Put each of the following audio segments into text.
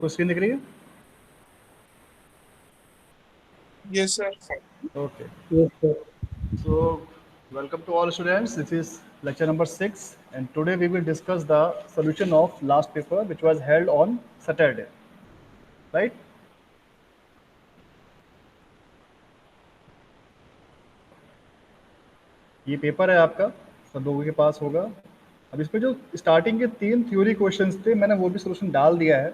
तो स्क्रीन दिख रही है? Yes, sir. Okay. Yes, sir. So, welcome to all students. This is lecture number 6, and today we will discuss the solution of last paper, which was held on Saturday. Right? ये paper है आपका, सब लोगों के पास होगा। अब इसमें जो स्टार्टिंग के 3 थ्योरी क्वेश्चंस थे, मैंने वो भी सोल्यूशन डाल दिया है।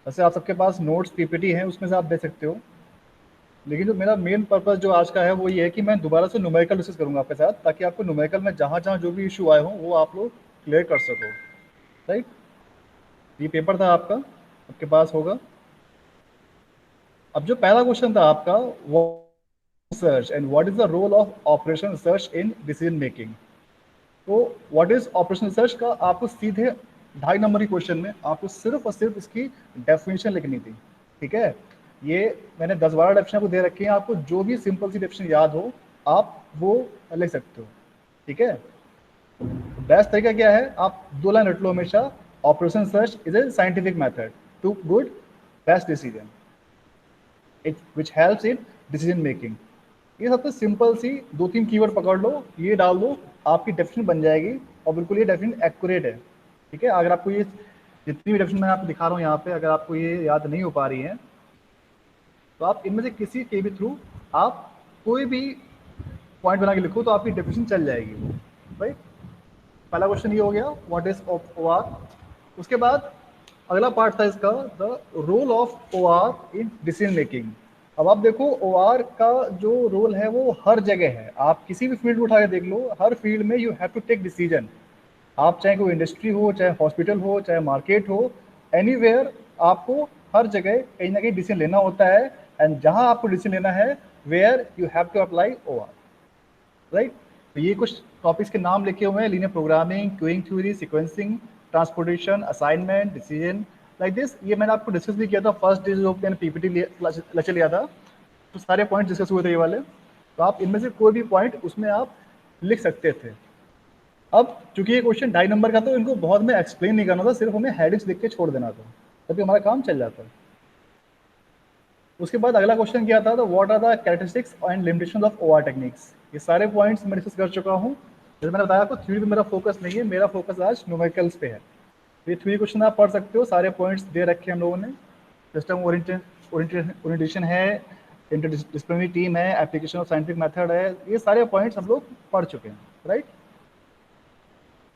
वैसे आप सबके पास नोट्स पीपीटी हैं, उसमें से आप देख सकते हो। लेकिन जो मेरा मेन पर्पस जो आज का है वो ये है कि मैं दोबारा से न्यूमेरिकल डिस्कस करूंगा आपके साथ, ताकि आपको न्यूमेरिकल में जहाँ जहाँ जो भी इशू आए हों वो आप लोग क्लियर कर सको। राइट? ये पेपर था आपका, आपके पास होगा। अब जो पहला क्वेश्चन था आपका, वो search and what is the role of operation search in decision making. तो व्हाट इज ऑपरेशन सर्च का आपको सीधे 2.5 नंबर की क्वेश्चन में आपको सिर्फ और सिर्फ इसकी डेफिनेशन लिखनी थी। ठीक है? ये मैंने 10-12 डेफिनेशन आपको दे रखी है, आपको जो भी सिंपल सी डेफिनेशन याद हो आप वो लिख सकते हो। ठीक है? बेस्ट तरीका क्या है, आप 2 लाइन रट लो हमेशा। Operation search is a scientific method to good best decision it which helps in decision making. ये सबसे सिंपल सी 2-3 कीवर्ड पकड़ लो, ये डाल दो, आपकी डेफिनेशन बन जाएगी। और बिल्कुल ये डेफिनेशन एक्यूरेट है। ठीक है? अगर आपको ये जितनी भी डेफिनेशन मैं आपको दिखा रहा हूँ यहाँ पे, अगर आपको ये याद नहीं हो पा रही है तो आप इनमें से किसी के भी थ्रू आप कोई भी पॉइंट बना के लिखो तो आपकी डेफिनेशन चल जाएगी। राइट? पहला क्वेश्चन ये हो गया, व्हाट इज ओ आर। उसके बाद अगला पार्ट था इसका, the role of O R in decision making. अब आप देखो ओ आर का जो रोल है वो हर जगह है। आप किसी भी फील्ड उठा के देख लो, हर फील्ड में you have to take decision. आप चाहे कोई इंडस्ट्री हो, चाहे हॉस्पिटल हो, चाहे मार्केट हो, एनीवेयर आपको हर जगह कहीं ना कहीं डिसीजन लेना होता है। एंड जहां आपको डिसीजन लेना है, where you have to apply O R. Right? तो ये कुछ टॉपिक्स के नाम लिखे हुए हैं, linear programming, queuing theory, sequencing, transportation, assignment, decision, like this. ये मैंने आपको डिस्कस भी किया था फर्स्ट डे जो मैंने पीपीटी लेक्चर लिया था, तो सारे पॉइंट डिस्कस हुए थे ये वाले। तो आप इनमें से कोई भी पॉइंट उसमें आप लिख सकते थे। अब चूंकि ये क्वेश्चन 2.5 नंबर का, तो इनको बहुत में एक्सप्लेन नहीं करना था, सिर्फ हमें हेडिंग्स लिख के छोड़ देना था, तभी हमारा काम चल जाता। उसके बाद अगला क्वेश्चन क्या था, तो what are the characteristics and limitations of OR techniques. ये सारे पॉइंट्स मैं डिस्कस कर चुका हूँ। जैसे मैंने बताया आपको, थ्योरी पे मेरा फोकस नहीं है, मेरा फोकस आज न्यूमेरिकल्स पे है। ये थ्योरी क्वेश्चन आप पढ़ सकते हो, सारे पॉइंट्स दे रखे हैं हम लोगों ने। सिस्टम ओरिएंटेशन है, इंटरडिसिप्लिनरी टीम है, एप्लीकेशन ऑफ साइंटिफिक मेथड है, ये सारे पॉइंट्स हम लोग पढ़ चुके हैं। राइट?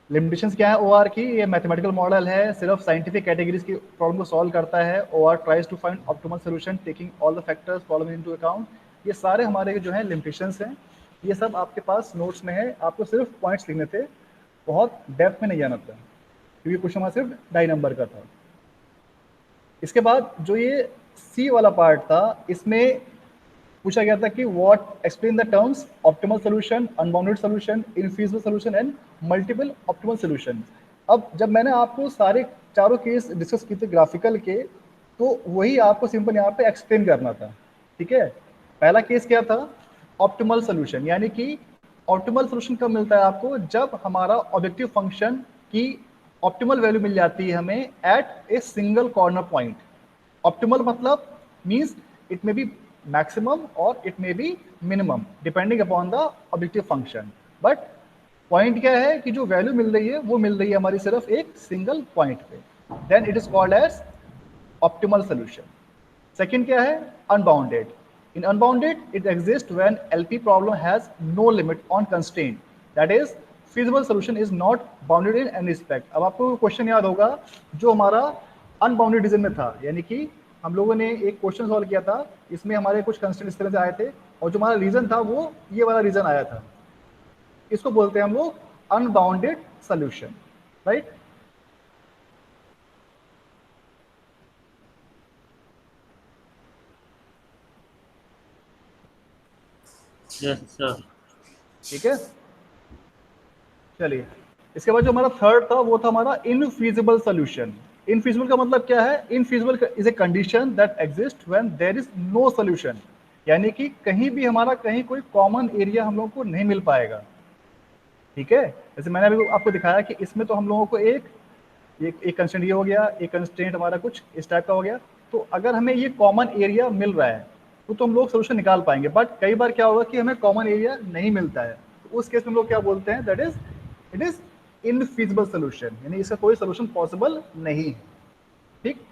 लिमिटेशंस क्या है ओआर की, ये मैथमेटिकल मॉडल है, सिर्फ साइंटिफिक कैटेगरीज की प्रॉब्लम को सॉल्व करता है। OR tries to find optimal solution taking all the factors problem into account. ये सारे हमारे जो है लिमिटेशंस हैं, ये सब आपके पास नोट्स में है, आपको सिर्फ पॉइंट्स लिखने थे, बहुत डेप्थ में नहीं जाना था, क्योंकि क्वेश्चन हमारा सिर्फ 2.5 नंबर का था। इसके बाद जो ये सी वाला पार्ट था, इसमें पूछा गया था कि what explain the terms optimal solution, unbounded solution, infeasible solution and multiple optimal solution. अब जब मैंने आपको सारे चारों केस डिस्कस किए थे ग्राफिकल के, तो वही आपको सिंपल यहाँ पे एक्सप्लेन करना था। ठीक है? पहला केस क्या था, ऑप्टिमल सॉल्यूशन, यानी कि ऑप्टिमल सॉल्यूशन कब मिलता है आपको, जब हमारा ऑब्जेक्टिव फंक्शन की ऑप्टिमल वैल्यू मिल जाती है हमें at a single corner point. Optimal मतलब means it may be maximum और it may be minimum depending upon the objective function. But point क्या है कि जो वैल्यू मिल रही है वो मिल रही है हमारी सिर्फ एक सिंगल पॉइंट पे, then it is called as optimal solution. Second क्या है, unbounded. In unbounded it exist when LP problem has no limit on constraint, that is feasible solution is not bounded in any respect। अब आपको question याद होगा जो हमारा unbounded reason में था, यानी कि हम लोगों ने एक क्वेश्चन सॉल्व किया था, इसमें हमारे कुछ कंस्ट्रेंट इस तरह से आए थे, और जो हमारा रीजन था वो ये वाला रीजन आया था। इसको बोलते हैं हम लोग unbounded solution. Right? Yes, sir. ठीक है? चलिए, इसके बाद जो हमारा थर्ड था वो था हमारा इनफीजिबल सोल्यूशन। इनफीजिबल का मतलब क्या है, infeasible is a condition that exist when there is no solution, यानी कि कहीं भी हमारा कहीं कोई कॉमन एरिया हम लोगों को नहीं मिल पाएगा। ठीक है? जैसे मैंने अभी आपको दिखाया कि इसमें तो हम लोगों को एक एक कंस्ट्रेंट ये हो गया, एक कंस्ट्रेंट हमारा कुछ इस टाइप का हो गया। तो अगर हमें ये कॉमन एरिया मिल रहा है तो हम लोग सोल्यूशन निकाल पाएंगे। बट कई बार क्या होगा कि हमें कॉमन एरिया नहीं मिलता है, तो उस केस में हम लोग क्या बोलते हैं, that is it is infeasible solution, यानी इसका कोई सोल्यूशन पॉसिबल नहीं है। ठीक।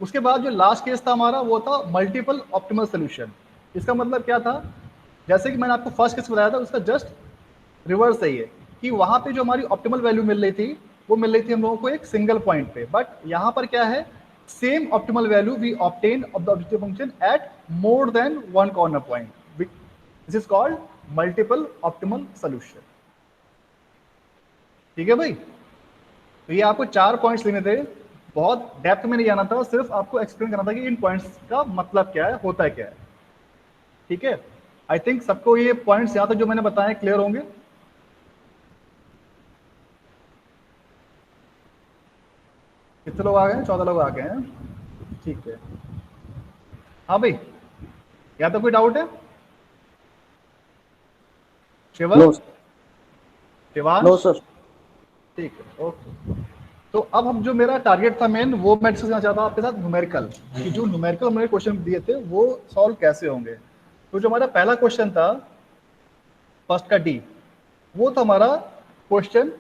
उसके बाद जो लास्ट केस था हमारा वो था मल्टीपल ऑप्टिमल सोल्यूशन। इसका मतलब क्या था, जैसे कि मैंने आपको फर्स्ट केस बताया था उसका जस्ट रिवर्स सही है कि वहां पे जो हमारी ऑप्टिमल वैल्यू मिल रही थी वो मिल रही थी हम लोगों को एक सिंगल पॉइंट पे। बट यहाँ पर क्या है, same optimal value we obtain of the objective function at more than one corner point, this is called multiple optimal solution. ठीक है भाई, तो ये आपको 4 पॉइंट्स लेने थे, बहुत डेप्थ में नहीं जाना था, सिर्फ आपको एक्सप्लेन करना था कि इन पॉइंट्स का मतलब क्या है, होता है क्या है। ठीक है, आई थिंक सबको ये पॉइंट्स यहाँ तक जो मैंने बताए क्लियर होंगे। कितने लोग आ गए हैं? 14 लोग आ गए हैं। ठीक है, हाँ भाई, या तो कोई डाउट है? Shiva, no Shivansh? No sir. ठीक है, ओके। तो अब हम जो मेरा टारगेट था मेन, वो मैं डिस्कस करना चाहता हूँ आपके साथ न्यूमेरिकल, कि जो न्यूमेरिकल मैंने क्वेश्चन दिए थे वो सॉल्व कैसे होंगे। तो जो हमारा पहला क्वेश्चन था फर्स्ट का डी, वो था हमारा question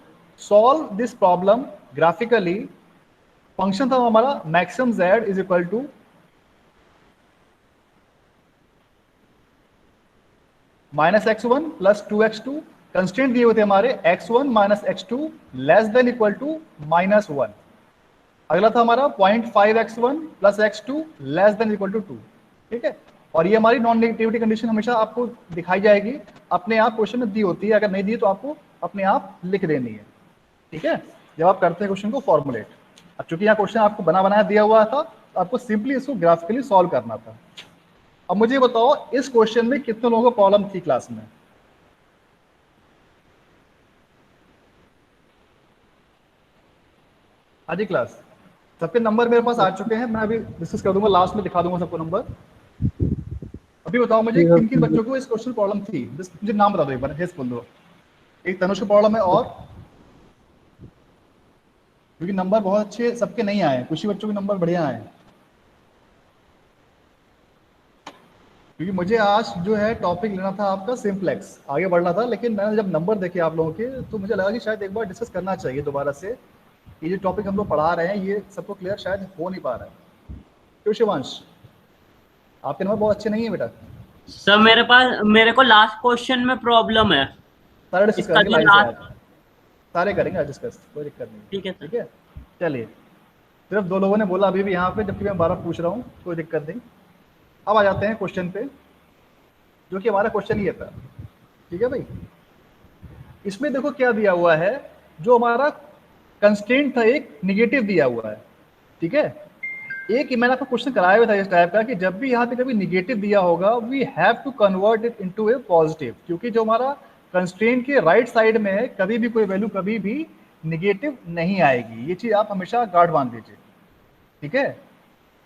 solve this problem graphically. Function था हमारा maximum z is equal to -x1 plus 2x2। Constant दिए हुए थे हमारे x1 minus x2 less than equal to -1। अगला था हमारा 0.5x1 plus x2 less than equal to 2। ठीक है, और ये हमारी नॉन नेगेटिविटी कंडीशन हमेशा आपको दिखाई जाएगी, अपने आप क्वेश्चन में दी होती है, अगर नहीं दी तो आपको अपने आप लिख देनी है। ठीक है, जब आप करते हैं क्वेश्चन को फॉर्मुलेट। अब चूंकि यहाँ क्वेश्चन आपको बना बनाया दिया हुआ था, तो आपको सिंपली इसको ग्राफिकली सॉल्व करना था। अब मुझे बताओ इस क्वेश्चन में कितने लोगों को प्रॉब्लम थी क्लास में? आधी क्लास? सबके नंबर मेरे पास आ चुके हैं, मैं अभी डिस्कस कर दूंगा, लास्ट में दिखा दूंगा सबको नंबर। अभी बताओ मुझे किन किन बच्चों को इस क्वेश्चन प्रॉब्लम थी, मुझे नाम बता दो एक बार, हेस बोल दो। एक तनुष को प्रॉब्लम है, और क्योंकि नंबर बहुत अच्छे सबके नहीं आए, कुछ ही बच्चों के नंबर बढ़िया आए। क्योंकि मुझे आज जो है टॉपिक लेना था आपका सिंप्लेक्स, आगे बढ़ना था, लेकिन मैंने जब नंबर देखे आप लोगों के तो मुझे लगा कि शायद एक बार डिस्कस करना चाहिए दोबारा से, ये जो टॉपिक हम लोग पढ़ा रहे हैं ये सबको क्लियर शायद हो नहीं पा रहा है। क्यों शिवांश, आपके नंबर बहुत अच्छे नहीं है बेटा? सर मेरे को लास्ट क्वेश्चन में प्रॉब्लम है। सारे डिस्कस इसका करेंगे जो लाइन से लास्ट, आज, सारे करेंगे आज डिस्कस, कोई दिक्कत नहीं। ठीक है सर। ठीक है, चलिए। सिर्फ 2 लोगों ने बोला अभी भी यहाँ पे, जबकि मैं 12 पूछ रहा हूँ, कोई दिक्कत नहीं। अब आ जाते हैं क्वेश्चन पे, जो कि हमारा क्वेश्चन ये था। ठीक है भाई, इसमें देखो क्या दिया हुआ है, जो हमारा कंस्ट्रेंट था एक निगेटिव दिया हुआ है। ठीक है, एक मैंने आपको क्वेश्चन कराया हुआ था इस टाइप का कि जब भी यहाँ पे कभी निगेटिव दिया होगा we have to convert it into a positive, क्योंकि जो हमारा कंस्ट्रेंट के राइट साइड में है कभी भी कोई वैल्यू कभी भी निगेटिव नहीं आएगी, ये चीज आप हमेशा गार्ड बांध दीजिए। ठीक है,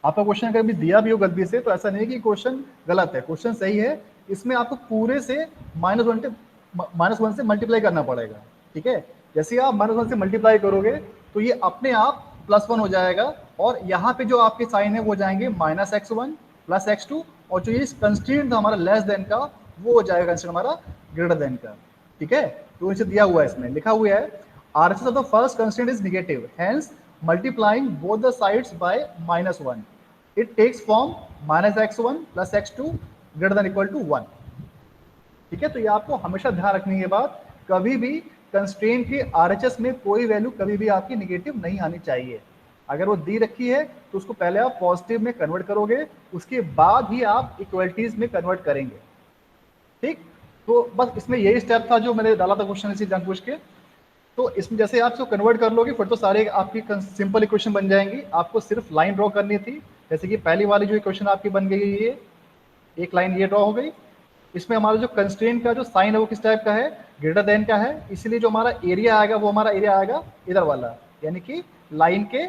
आपका क्वेश्चन कभी दिया भी हो गलती से तो ऐसा नहीं कि क्वेश्चन गलत है, क्वेश्चन सही है, इसमें आपको पूरे से -1 से मल्टीप्लाई करना पड़ेगा। ठीक है, जैसे आप -1 से मल्टीप्लाई करोगे तो ये अपने आप +1 हो जाएगा, और यहाँ पे जो आपके साइन है वो जाएंगे -x1 प्लस x2, और जो ये कंस्ट्रेंट था हमारा लेस देन का वो हो जाएगा कंस्ट्रेंट हमारा ग्रेटर देन का। ठीक है, तो इसे दिया हुआ है, इसमें लिखा हुआ है RHS of the first constraint is negative, hence multiplying both the sides by -1 it takes form -x1 plus x2 greater than equal to 1। ठीक है, तो ये आपको हमेशा ध्यान रखनी है बात, कभी भी कंस्ट्रेंट के RHS में कोई वैल्यू कभी भी आपकी निगेटिव नहीं आनी चाहिए। अगर वो दी रखी है तो उसको पहले आप पॉजिटिव में कन्वर्ट करोगे, उसके बाद ही आप इक्वलिटीज में कन्वर्ट करेंगे। ठीक, तो बस इसमें यही स्टेप था जो मैंने डाला था क्वेश्चन इसी जानबूझ के। तो इसमें जैसे आप इसको कन्वर्ट कर लोगे फिर तो सारे आपकी सिंपल इक्वेशन बन जाएंगी, आपको सिर्फ लाइन ड्रॉ करनी थी। जैसे कि पहली वाली जो इक्वेशन आपकी बन गई है, ये एक लाइन ये ड्रॉ हो गई, इसमें हमारा जो कंस्ट्रेंट का जो साइन है वो किस टाइप का है, ग्रेटर देन का है, इसलिए जो हमारा एरिया आएगा वो हमारा एरिया आएगा इधर वाला, यानी कि लाइन के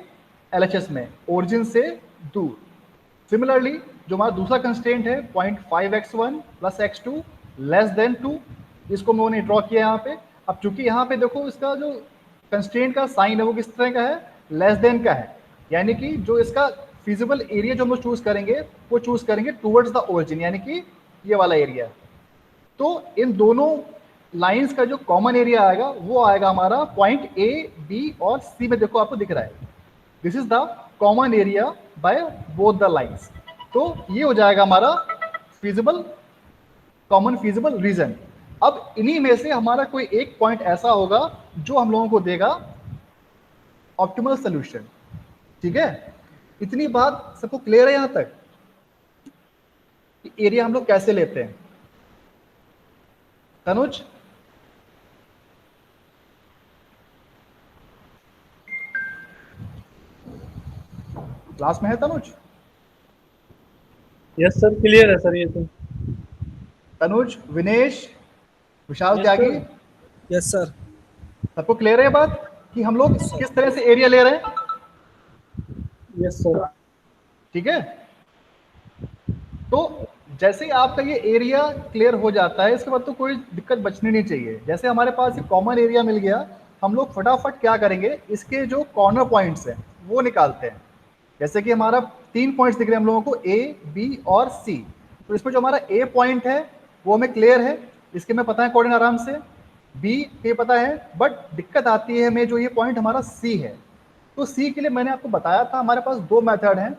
LHS में ओरिजिन से दूर। सिमिलरली जो हमारा दूसरा कंस्ट्रेंट है 0.5x1 plus x2 less then 2, इसको मैंने ड्रॉ किया यहाँ पे। अब चूंकि यहाँ पे देखो इसका जो कंस्ट्रेंट का साइन है वो किस तरह का है, लेस देन का है, यानी कि जो इसका फिजिबल एरिया जो हम लोग चूज करेंगे वो चूज करेंगे टूवर्ड्स द ओरिजिन, यानी कि ये वाला एरिया। तो इन दोनों लाइंस का जो कॉमन एरिया आएगा वो आएगा हमारा पॉइंट ए, बी और सी में, देखो आपको दिख रहा है, this is the common area by both the lines. तो ये हो जाएगा हमारा फिजिबल, कॉमन फिजिबल रीजन। अब इन्हीं में से हमारा कोई एक पॉइंट ऐसा होगा जो हम लोगों को देगा ऑप्टिमल सोल्यूशन। ठीक है, इतनी बात सबको क्लियर है यहां तक कि एरिया हम लोग कैसे लेते हैं? तनुज, क्लास में है तनुज? यस सर, क्लियर है सर ये तो। तनुज, विनेश, विशाल Yes, त्यागी, sir. Yes sir. सबको क्लियर है बात कि हम लोग किस तरह से एरिया ले रहे हैं? Yes sir. ठीक है, तो जैसे ही आपका ये एरिया क्लियर हो जाता है, इसके बाद तो कोई दिक्कत बचनी नहीं चाहिए। जैसे हमारे पास एक कॉमन एरिया मिल गया, हम लोग फटाफट क्या करेंगे, इसके जो कॉर्नर पॉइंट्स हैं वो निकालते हैं। जैसे कि हमारा 3 पॉइंट्स दिख रहे हैं हम लोगों को, ए, बी और सी। तो इसमें जो हमारा ए पॉइंट है वो हमें क्लियर है, इसके में पता है कोऑर्डिनेट आराम से। बी के पता है, बट दिक्कत आती है हमें जो ये पॉइंट हमारा सी है। तो सी के लिए मैंने आपको बताया था हमारे पास दो मेथड हैं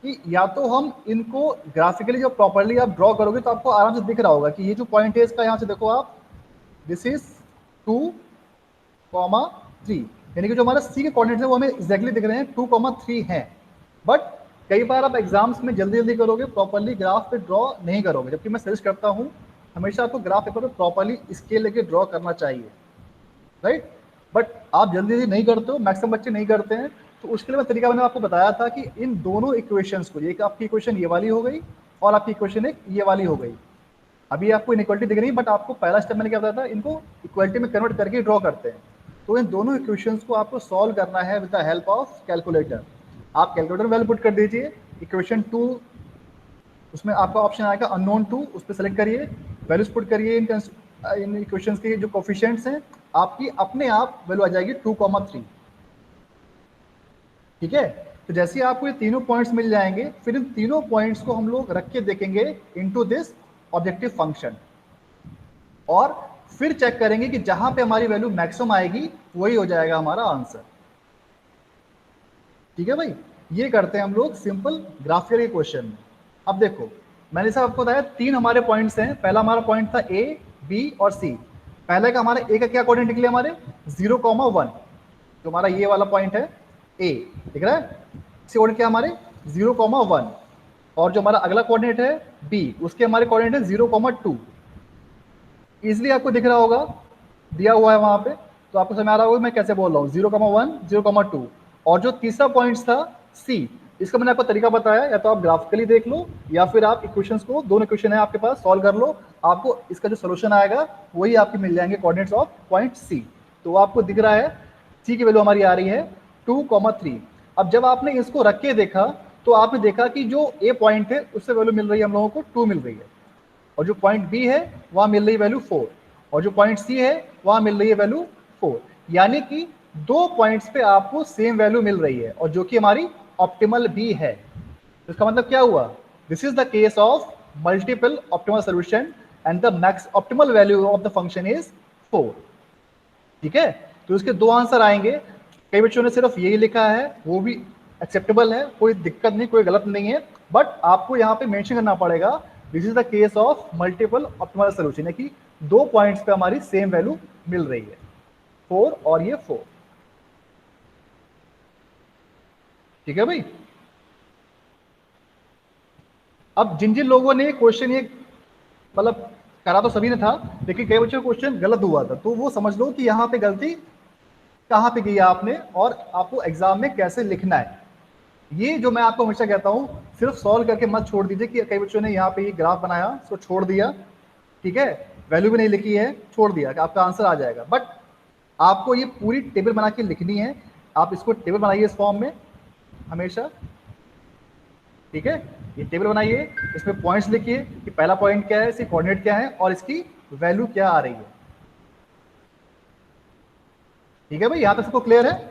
कि या तो हम इनको ग्राफिकली जब प्रॉपर्ली आप ड्रॉ करोगे तो आपको आराम से दिख रहा होगा कि ये जो पॉइंट है इसका, यहाँ से देखो आप, दिस इज 2,3, यानी कि जो हमारा सी के कोऑर्डिनेट्स है वो हमें एग्जैक्टली दिख रहे हैं 2,3 हैं। बट कई बार आप एग्जाम्स में जल्दी जल्दी करोगे, प्रॉपर्ली ग्राफ पे ड्रॉ नहीं करोगे, जबकि मैं सजेस्ट करता हूँ हमेशा आपको ग्राफ पेपर पे प्रॉपर्ली स्केल लेके ड्रॉ करना चाहिए, राइट? बट आप जल्दी जल्दी नहीं करते हो, मैक्सिमम बच्चे नहीं करते हैं। तो उसके लिए मैं तरीका मैंने आपको बताया था कि इन दोनों इक्वेशंस को, एक आपकी इक्वेशन ये वाली हो गई और आपकी इक्वेशन एक ये वाली हो गई। अभी आपको इनइक्वालिटी दिख रही है, बट आपको पहला स्टेप मैंने क्या बताया था, इनको इक्वालिटी में कन्वर्ट करके ड्रॉ करते हैं। तो इन दोनों इक्वेशंस को आपको सॉल्व करना है with the help of calculator. आप कैलकुलेटर वैल्यू पुट कर दीजिए, इक्वेशन 2, उसमें आपका ऑप्शन आएगा अननोन 2, उस पर सेलेक्ट करिए, वैल्यूज पुट करिए, इन इक्वेशंस के जो कोफिशिएंट्स हैं, आपकी अपने आप वैल्यू आ जाएगी 2,3। ठीक है, तो जैसे ही आपको ये तीनों पॉइंट्स मिल जाएंगे, फिर इन तीनों पॉइंट्स को हम लोग रख के देखेंगे इनटू दिस ऑब्जेक्टिव फंक्शन, और फिर चेक करेंगे कि जहां पे हमारी वैल्यू मैक्सिमम आएगी वही हो जाएगा हमारा आंसर। ठीक है भाई, ये करते हैं हम लोग सिंपल ग्राफिकल के क्वेश्चन में। अब देखो, मैंने सब आपको बताया 3 हमारे पॉइंट्स हैं। पहला हमारा पॉइंट था ए, बी और सी। पहले का हमारा ए का क्या कोऑर्डिनेट निकले हमारे 0,1, जो हमारा ये वाला पॉइंट है ए, दिख रहा है, इसके कोऑर्डिनेट क्या हमारे 0,1, और जो हमारा अगला कोऑर्डिनेट है बी, उसके हमारे कोऑर्डिनेट है 0,2। इजिली आपको दिख रहा होगा, दिया हुआ है वहां पे, तो आपको समझ आ रहा होगा मैं कैसे बोल रहा हूँ, 0,1, 0,2। और जो तीसरा पॉइंट था सी, इसका मैंने आपको तरीका बताया, या तो आप ग्राफिकली देख लो या फिर आप इक्वेशंस को, दोनों इक्वेशन है आपके पास, सॉल्व कर लो, आपको इसका जो सोल्यूशन आएगा वही आपके मिल जाएंगे कोऑर्डिनेट्स ऑफ पॉइंट सी। तो आपको दिख रहा है सी की वैल्यू हमारी आ रही है 2,3। अब जब आपने इसको रख के देखा तो आपने देखा कि जो ए पॉइंट है उससे वैल्यू मिल रही है हम लोगों को 2 मिल रही है, और जो पॉइंट बी है वहां मिल रही है वैल्यू 4, और जो पॉइंट सी है वहां मिल रही है वैल्यू 4। यानी कि 2 पॉइंट्स पे आपको सेम वैल्यू मिल रही है, और जो कि हमारी ऑप्टिमल भी है। तो इसका मतलब क्या हुआ, this is the case of multiple optimal solution and the max optimal value of the function is 4। ठीक है, तो इसके 2 आंसर आएंगे। कई बच्चों ने सिर्फ यही लिखा है, वो भी एक्सेप्टेबल है, कोई दिक्कत नहीं, कोई गलत नहीं है, बट आपको यहाँ पे मेंशन करना पड़ेगा this is the case of multiple optimal solution, है कि 2 पॉइंट्स पे हमारी सेम वैल्यू मिल रही है, 4 और ये 4। ठीक है भाई, अब जिन जिन लोगों ने क्वेश्चन ये मतलब करा तो सभी ने था, लेकिन कई बच्चों का क्वेश्चन गलत हुआ था, तो वो समझ लो कि यहाँ पे गलती कहाँ पे की है आपने, और आपको एग्जाम में कैसे लिखना है। ये जो मैं आपको हमेशा कहता हूँ, सिर्फ सॉल्व करके मत छोड़ दीजिए कि कई बच्चों ने यहाँ पे ये ग्राफ बनाया उसको छोड़ दिया, ठीक है, वैल्यू भी नहीं लिखी है, छोड़ दिया कि आपका आंसर आ जाएगा। बट आपको ये पूरी टेबल बना के लिखनी है, आप इसको टेबल बनाइए इस फॉर्म में हमेशा। ठीक है, ये टेबल बनाइए, इसमें पॉइंट्स लिखिए कि पहला पॉइंट क्या है, इसकी कोऑर्डिनेट क्या है और इसकी वैल्यू क्या आ रही है। ठीक है भाई, यहां तक सबको क्लियर है?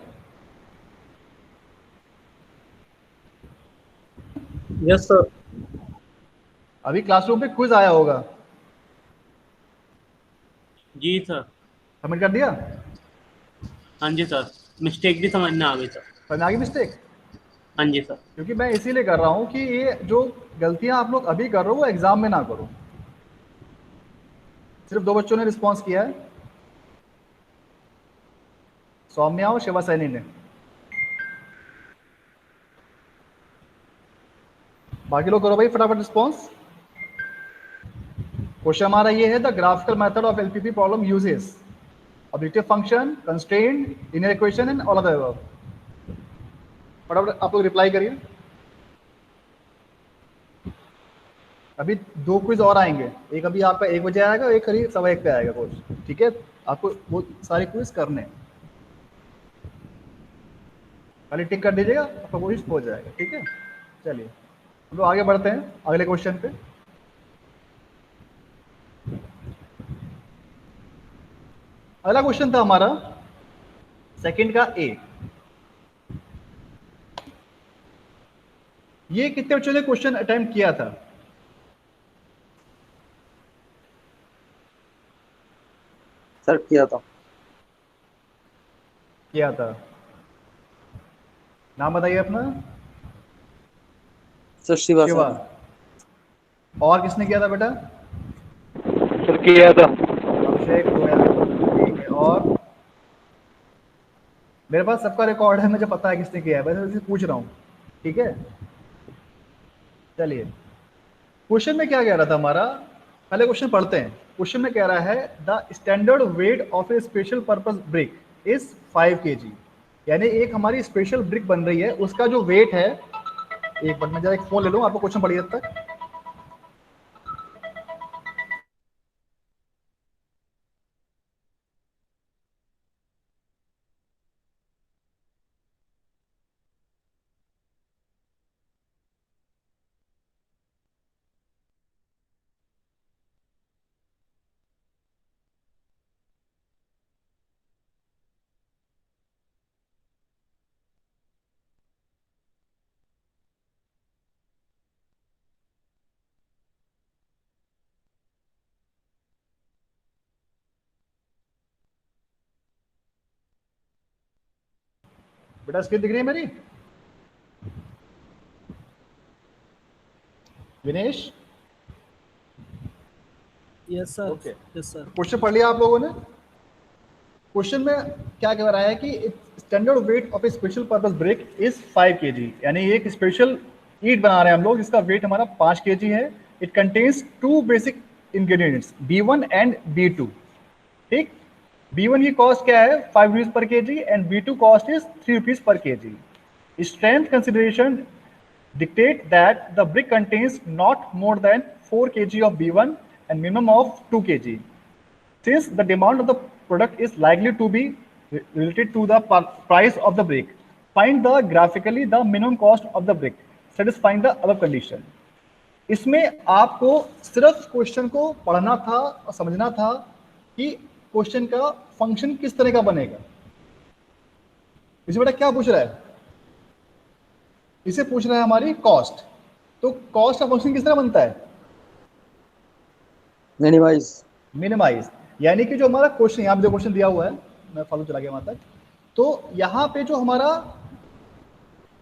Yes sir. अभी क्लासरूम पे क्विज आया होगा, जी सर। सबमिट कर दिया? हाँ जी सर, मिस्टेक भी समझ में आ गई सर। समझ में आ गई मिस्टेक? हाँ जी सर। क्योंकि मैं इसीलिए कर रहा हूँ कि ये जो गलतियां आप लोग अभी कर रहे हो वो एग्जाम में ना करो। सिर्फ 2 बच्चों ने रिस्पॉन्स किया है, सौम्या और शिवा सैनी ने। बाकी लोग करो भाई फटाफट रिस्पॉन्स। क्वेश्चन हमारा ये है, the graphical method of LPP problem uses objective function, constraint, linear equation and all of the above. फटाफट आप लोग रिप्लाई करिए। अभी 2 क्विज और आएंगे, एक अभी आपका 1 बजे आएगा, एक करीब 1:15 पे आएगा कोर्स, ठीक है? आपको वो सारे क्विज करने हैं, खाली टिक कर दीजिएगा, आपका कोर्स हो जाएगा, ठीक है? चलिए हम लोग आगे बढ़ते हैं अगले क्वेश्चन पे। अगला क्वेश्चन था हमारा सेकंड का ए। ये कितने बच्चों ने क्वेश्चन अटेम्प्ट किया था? सर किया था। किया था, नाम बताइए अपना। सर शिवा शिवा। सर। और किसने किया था बेटा? सर किया था। अभिषेक गोयल, ठीक है। और मेरे पास सबका रिकॉर्ड है, मुझे पता है किसने किया है, वैसे वैसे पूछ रहा हूँ, ठीक है? चलिए क्वेश्चन में क्या कह रहा था हमारा, पहले क्वेश्चन पढ़ते हैं। क्वेश्चन में कह रहा है the standard weight of A special purpose brick is 5 kg। यानी एक हमारी स्पेशल ब्रिक बन रही है, उसका जो वेट है, एक मिनट में जरा एक फोन ले लूँ, आपको क्वेश्चन पढ़िए तब तक। बेटा स्क्रीन दिख रही है मेरी? Vinesh? Yes sir. Okay, yes sir. Question पढ़ लिया आप लोगों ने? क्वेश्चन में क्या कह रहा है कि standard weight of A special purpose brick is 5 kg। यानी एक स्पेशल ईट बना रहे हैं हम लोग जिसका वेट हमारा 5 kg है। It contains 2 basic ingredients, B1 and B2, ठीक? B1 की कॉस्ट क्या है? 5 rupees per kg and B2 cost is 3 rupees per kg। Strength consideration dictate that the brick contains not more than 4 kg of B1 and minimum of 2 kg. Since the demand of the product is likely to be related to the price of the brick, find the graphically the minimum cost of the brick satisfying the above condition. इसमें आपको सिर्फ question को पढ़ना था और समझना था कि क्वेश्चन का फंक्शन किस तरह का बनेगा। इसे बेटा क्या पूछ रहा है? इसे पूछ रहा है हमारी कॉस्ट। तो कॉस्ट का फंक्शन किस तरह बनता है? मिनिमाइज। मिनिमाइज। यानी कि जो हमारा क्वेश्चन, यहाँ पे जो क्वेश्चन दिया हुआ है, मैं फॉलो चला गया वहां तक, तो यहाँ पे जो हमारा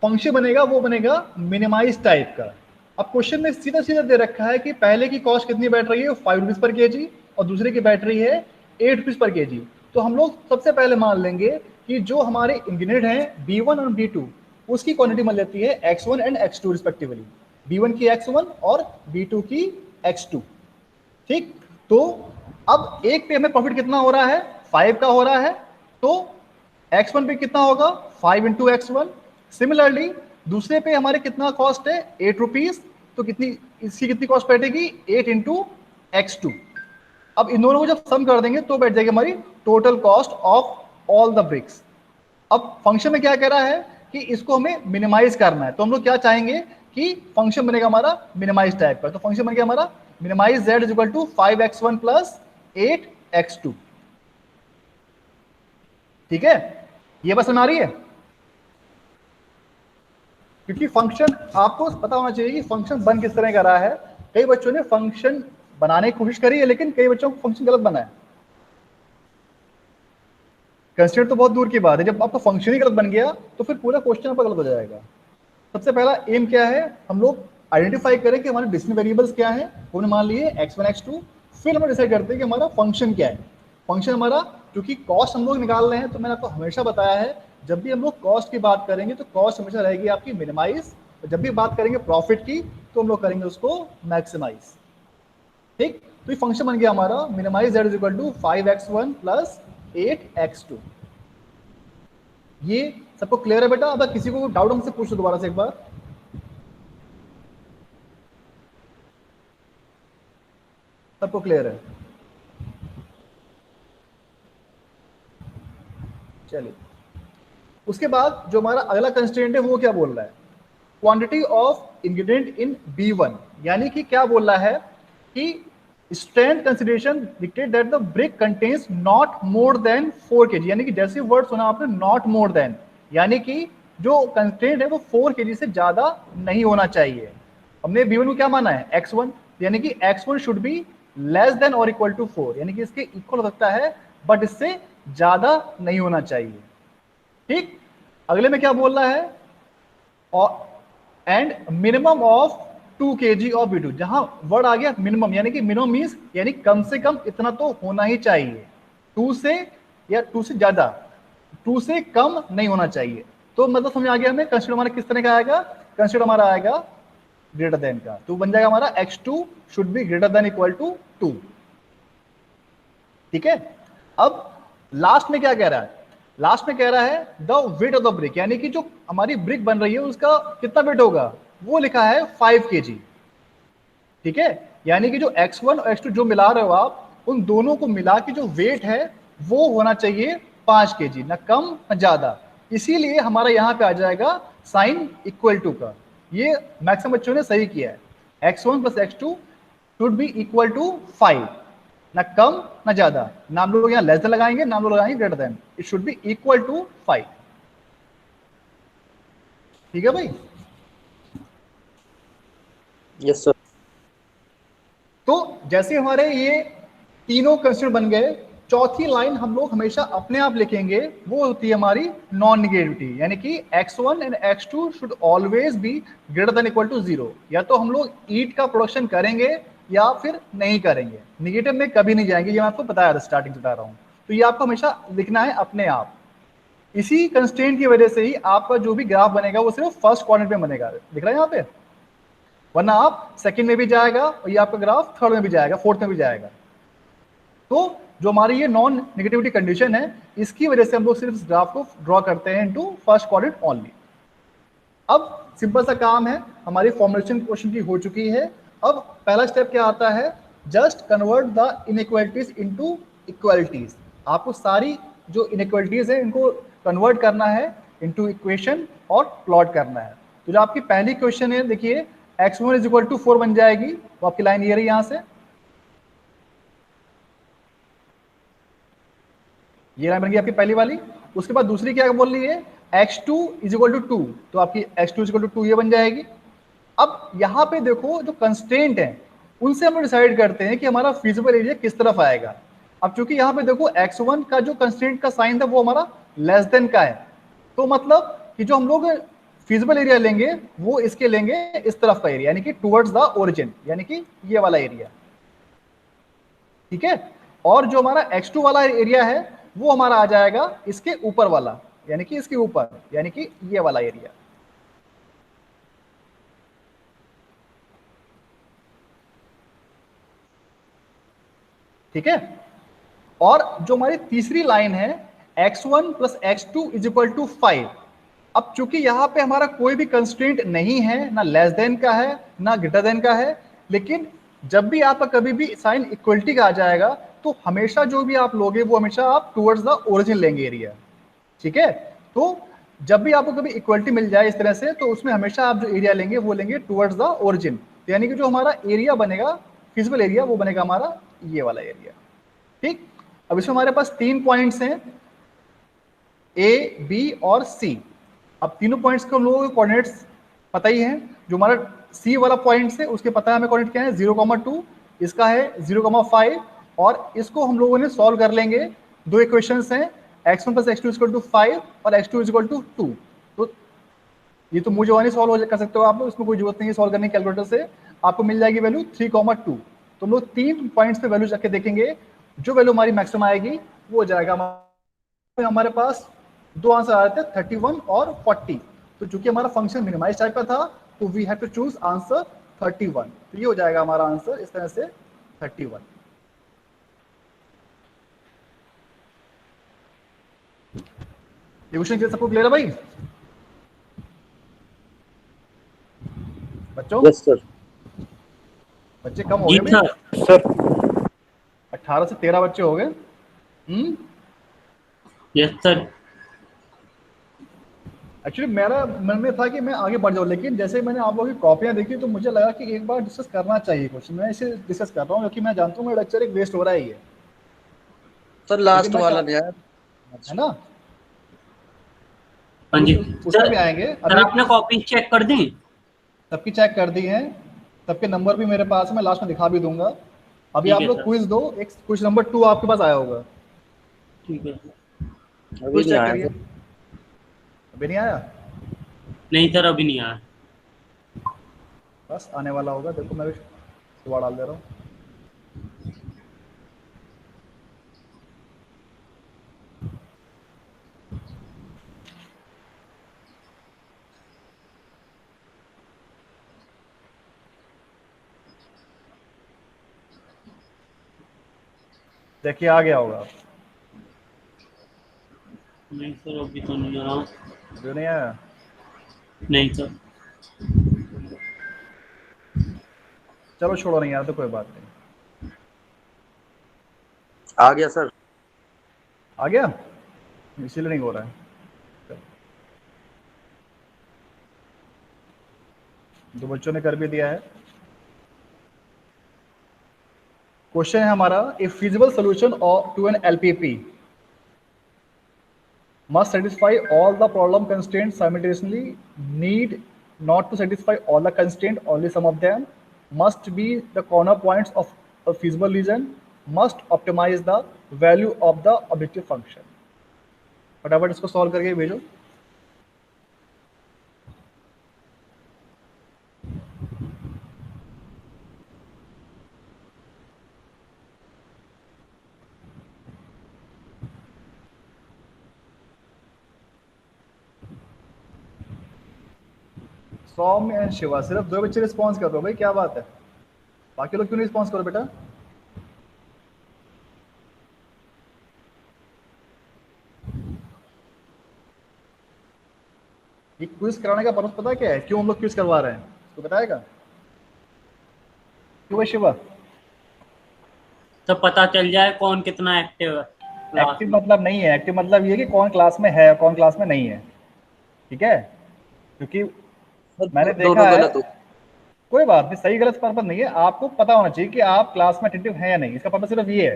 फंक्शन बनेगा वो बनेगा मिनिमाइज टाइप का। अब क्वेश्चन में सीधा सीधा दे रखा है कि पहले की कॉस्ट कितनी बैठ रही है? 5 रुपीज पर kg, और दूसरे की बैठ रही है 8 रुपीज पर kg। तो हम लोग सबसे पहले मान लेंगे कि जो हमारे इंग्रेडिएंट हैं B1 और B2, उसकी क्वांटिटी मान लेती है X1 and X2 respectively. B1 की X1 और B2 की X2, ठीक? तो अब एक पे हमें प्रॉफिट कितना हो रहा है? 5 का हो रहा है, तो X1 पे कितना होगा? 5 इंटू X1। सिमिलरली दूसरे पे हमारे कितना कॉस्ट है? 8 रुपीज। तो कितनी, इसकी कितनी कॉस्ट बैठेगी? 8 इंटू X2। अब इन दोनों को जब सम कर देंगे तो बैठ जाएगी हमारी total cost of all the bricks. अब फंक्शन में क्या कह रहा है कि इसको हमें मिनिमाइज करना है, तो हम लोग क्या चाहेंगे कि फंक्शन बनेगा हमारा मिनिमाइज टाइप का। तो फंक्शन बन गया हमारा minimise z is equal to 5x1 plus 8x2, ठीक है? ये बस बना रही है। क्योंकि फंक्शन आपको पता होना चाहिए कि फंक्शन बन किस तरह का रहा है। कई बच्चों ने फंक्शन बनाने की कोशिश करी है, लेकिन कई बच्चों को फंक्शन गलत बना है। कंस्ट्रेंट तो बहुत दूर की बात है, जब आपका फंक्शन ही गलत बन गया तो फिर पूरा क्वेश्चन आपका गलत हो जाएगा। सबसे पहला एम क्या है, हम लोग आइडेंटिफाई करें कि हमारे डिसीजन वेरिएबल्स क्या है, हमने मान लिए x1 x2। फिर हम डिसाइड करते हैं कि हमारा फंक्शन क्या है। फंक्शन हमारा, क्योंकि कॉस्ट हम लोग निकाल रहे हैं, तो मैंने आपको हमेशा बताया है जब भी हम लोग कॉस्ट की बात करेंगे तो कॉस्ट हमेशा रहेगी आपकी मिनिमाइज, और जब भी बात करेंगे प्रॉफिट की तो हम लोग करेंगे उसको मैक्सिमाइज। ठीक, तो ये फंक्शन बन गया हमारा minimise z is equal to 5x1 plus 8x2। ये सबको क्लियर है बेटा? अगर किसी को डाउट हमसे पूछ लो दोबारा से एक बार। सबको क्लियर है? चलिए, उसके बाद जो हमारा अगला कंस्ट्रेंट है वो क्या बोल रहा है, quantity of ingredient in B1, यानी कि क्या बोल रहा है कि strength consideration dictate that the brick contains not more than 4 kg, यानी कि जैसे वर्ड सुना आपने नॉट मोर देन, यानी कि जो कंस्ट्रेंट है वो 4 kg से ज्यादा नहीं होना चाहिए। हमने B1 को क्या माना है x1, यानी कि x1 should be less then और इक्वल टू 4, यानी कि इसके इक्वल हो सकता है बट इससे ज्यादा नहीं होना चाहिए। ठीक, अगले में क्या बोल रहा है, and minimum of 2 kg of B2, जहां वर्ड आ गया मिनिमम, यानी कि मिनिमम मीन्स यानी कम से कम इतना तो होना ही चाहिए, 2 से या 2 से ज्यादा, 2 से कम नहीं होना चाहिए। तो मतलब समझ आ गया हमें कंसिडर हमारा किस तरह का आएगा, कंसिडर हमारा आएगा ग्रेटर देन का, तो बन जाएगा हमारा x2 should be greater than equal to 2। ठीक है, अब लास्ट में क्या कह रहा है, लास्ट में कह रहा है the weight of the brick, यानी कि जो हमारी ब्रिक बन रही है उसका कितना वेट होगा, वो लिखा है 5 kg। ठीक है, यानी कि जो x1 और x2 जो मिला रहे हो आप, उन दोनों को मिला के जो वेट है वो होना चाहिए 5 kg, ना कम ना ज्यादा। इसीलिए हमारा यहाँ पे आ जाएगा साइन इक्वल टू का। ये मैक्सिमम बच्चों ने सही किया है, x1 plus x2 should be equal to 5, ना कम ना ज्यादा, ना हम लोग यहाँ लेस देन लगाएंगे ना हम लोग लगाएंगे greater than, it should be equal to 5। ठीक है भाई? Yes sir. तो जैसे हमारे ये तीनों कंस्ट्रेंट बन गए, चौथी लाइन हम लोग हमेशा अपने आप लिखेंगे, वो होती है हमारी नॉन निगेटिविटी, यानी कि x1 and x2 should always be greater than equal to 0। या तो हम लोग ईट का प्रोडक्शन करेंगे या फिर नहीं करेंगे, निगेटिव में कभी नहीं जाएंगे, ये मैं आपको बताया था, स्टार्टिंग बता रहा हूँ। तो ये आपको हमेशा लिखना है अपने आप। इसी कंस्ट्रेंट की वजह से ही आपका जो भी ग्राफ बनेगा वो सिर्फ फर्स्ट क्वाड्रेंट में बनेगा, दिख रहा है यहाँ पे, वरना आप सेकंड में भी जाएगा और ये आपका ग्राफ थर्ड में भी जाएगा, फोर्थ में भी जाएगा। तो जो हमारी ये नॉन नेगेटिविटी कंडीशन है, इसकी वजह से हम लोग सिर्फ इस ग्राफ को ड्रॉ करते हैं इनटू फर्स्ट क्वाड्रेंट ओनली। अब सिंपल सा काम है, हमारी फॉर्मुलेशन क्वेश्चन की हो चुकी है। अब पहला स्टेप क्या आता है, just convert the inequalities into equalities. आपको सारी जो इनइक्वालिटीज है इनको कन्वर्ट करना है इनटू इक्वेशन और प्लॉट करना है। तो जो आपकी पहली क्वेश्चन है, देखिए x1 इज इक्वल टू 4 बन जाएगी, तो आपकी लाइन ये रही यहां से, ये लाइन बन गई आपकी पहली वाली। उसके बाद दूसरी क्या बोल रही है, x2 इज इक्वल टू 2, तो आपकी x2 इज इक्वल टू 2 ये बन जाएगी। अब यहाँ पे देखो जो कंस्ट्रेंट है उनसे हम डिसाइड करते हैं कि हमारा फिजिबल एरिया किस तरफ आएगा। अब चूंकि यहाँ पे देखो x1 का जो कंस्ट्रेंट का साइन था वो हमारा लेस देन का है, तो मतलब कि जो हम लोग फिजिबल एरिया लेंगे वो इसके लेंगे इस तरफ का एरिया, यानी कि टुवर्ड्स द ओरिजिन, यानी कि ये वाला एरिया। ठीक है, और जो हमारा x2 वाला एरिया है वो हमारा आ जाएगा इसके ऊपर वाला, यानी कि इसके ऊपर, यानी कि ये वाला एरिया। ठीक है, और जो हमारी तीसरी लाइन है x1 plus x2 is equal to 5। अब चूंकि यहाँ पे हमारा कोई भी कंस्ट्रेंट नहीं है, ना लेस देन का है ना ग्रेटर देन का है, लेकिन जब भी आपका कभी भी साइन इक्वलिटी का आ जाएगा तो हमेशा जो भी आप लोगे वो हमेशा आप टुवर्ड्स द ओरिजिन लेंगे एरिया। ठीक है, तो जब भी आपको कभी इक्वलिटी मिल जाए इस तरह से, तो उसमें हमेशा आप जो एरिया लेंगे वो लेंगे टुवर्ड्स द ओरिजिन, यानी कि जो हमारा एरिया बनेगा फिजिबल एरिया वो बनेगा हमारा ये वाला एरिया। ठीक, अब इसमें हमारे पास 3 पॉइंट्स हैं, A, B और C। अब तीनों पॉइंट्स को हम लोगों को कोऑर्डिनेट्स पता ही है, जो हमारा सी वाला पॉइंट है उसके पता है हमें कोऑर्डिनेट क्या है 0,2, इसका है 0,5, और इसको हम लोगों ने सॉल्व कर लेंगे। दो इक्वेशंस हैं, x1 + x2 = 5 और x2 = 2। तो ये तो मुझे वहाँ सॉल्व कर सकते हो आप लोग, इसमें कोई जरूरत नहीं है सॉल्व करने की कैलकुलेटर से। आपको मिल जाएगी वैल्यू 3,2। तो हम लोग 3 पॉइंट्स पे वैल्यू जाके देखेंगे, जो वैल्यू हमारी मैक्सिमम आएगी वो हो जाएगा। हमारे पास दो आंसर आ रहे थे 31 और 40। तो चूंकि हमारा फंक्शन मिनिमाइज टाइप का था तो we have to choose answer 31। तो ये हो जाएगा हमारा आंसर इस तरह से 31। ये क्वेश्चन के सबको क्लियर है भाई बच्चों? Yes sir. बच्चे कम हो जी गए भाई, सर। सर 18 से 13 बच्चे हो गए। Yes sir. एक्चुअली मेरा मन में था कि मैं आगे बढ़ जाऊँ, लेकिन जैसे मैंने आप लोगों की कॉपियां देखी तो मुझे लगा कि एक बार डिस्कस करना चाहिए क्वेश्चन। मैं इसे डिस्कस कर रहा हूँ क्योंकि मैं जानता हूँ मेरा लेक्चर एक वेस्ट हो रहा है ये, सर लास्ट वाला नहीं आया है ना? हाँ जी उसमें भी आएंगे। सर, आपने कॉपी चेक कर दी? सबकी चेक कर दी है, सबके नंबर भी मेरे पास है, मैं लास्ट में दिखा भी दूंगा। अभी ठीक आप है लोग सर। क्विज दो, एक क्वेश्चन नंबर 2 आपके पास आया होगा, ठीक है सर। अभी क्विज नहीं चेक आया करिए। सर। अभी नहीं आया? नहीं सर, अभी नहीं आया। बस आने वाला होगा, देखो मैं भी सुबह डाल दे रहा हूँ। देखिए आ गया होगा। नहीं सर, अभी तो नहीं आ रहा। जो नहीं आया नहीं सर। चलो छोड़ो, नहीं आया तो कोई बात नहीं। आ गया सर। आ गया, इसीलिए नहीं हो रहा है। दो बच्चों ने कर भी दिया है। क्वेश्चन है हमारा, a feasible solution to an LPP must satisfy all the problem constraints simultaneously, need not to satisfy all the constraints, only some of them, must be the corner points of a feasible region, must optimize the value of the objective function। फटाफट इसको solve करके भेजो। सौम्य and Shiva, सिर्फ दो बच्चे response कर रहे हो भाई, क्या बात है? बाकी लोग क्यों नहीं रिस्पॉन्स करो बेटा? ये क्विज कराने का पर्पस पता है क्या है, क्यों हम लोग क्विज करवा रहे हैं, तो बताएगा क्यों भाई शिवा? तो पता चल जाए कौन कितना एक्टिव है क्लास एक्टिव में। मतलब नहीं है, एक्टिव मतलब ये कि कौन क्लास में है कौन क्लास में नहीं है, ठीक है? क्योंकि मैंने देखा दोनों है, गलत हो। कोई बात नहीं, सही गलत पर्पस नहीं है, आपको पता होना चाहिए कि आप क्लास में अटेंटिव हैं या नहीं, इसका पर्पस सिर्फ ये है,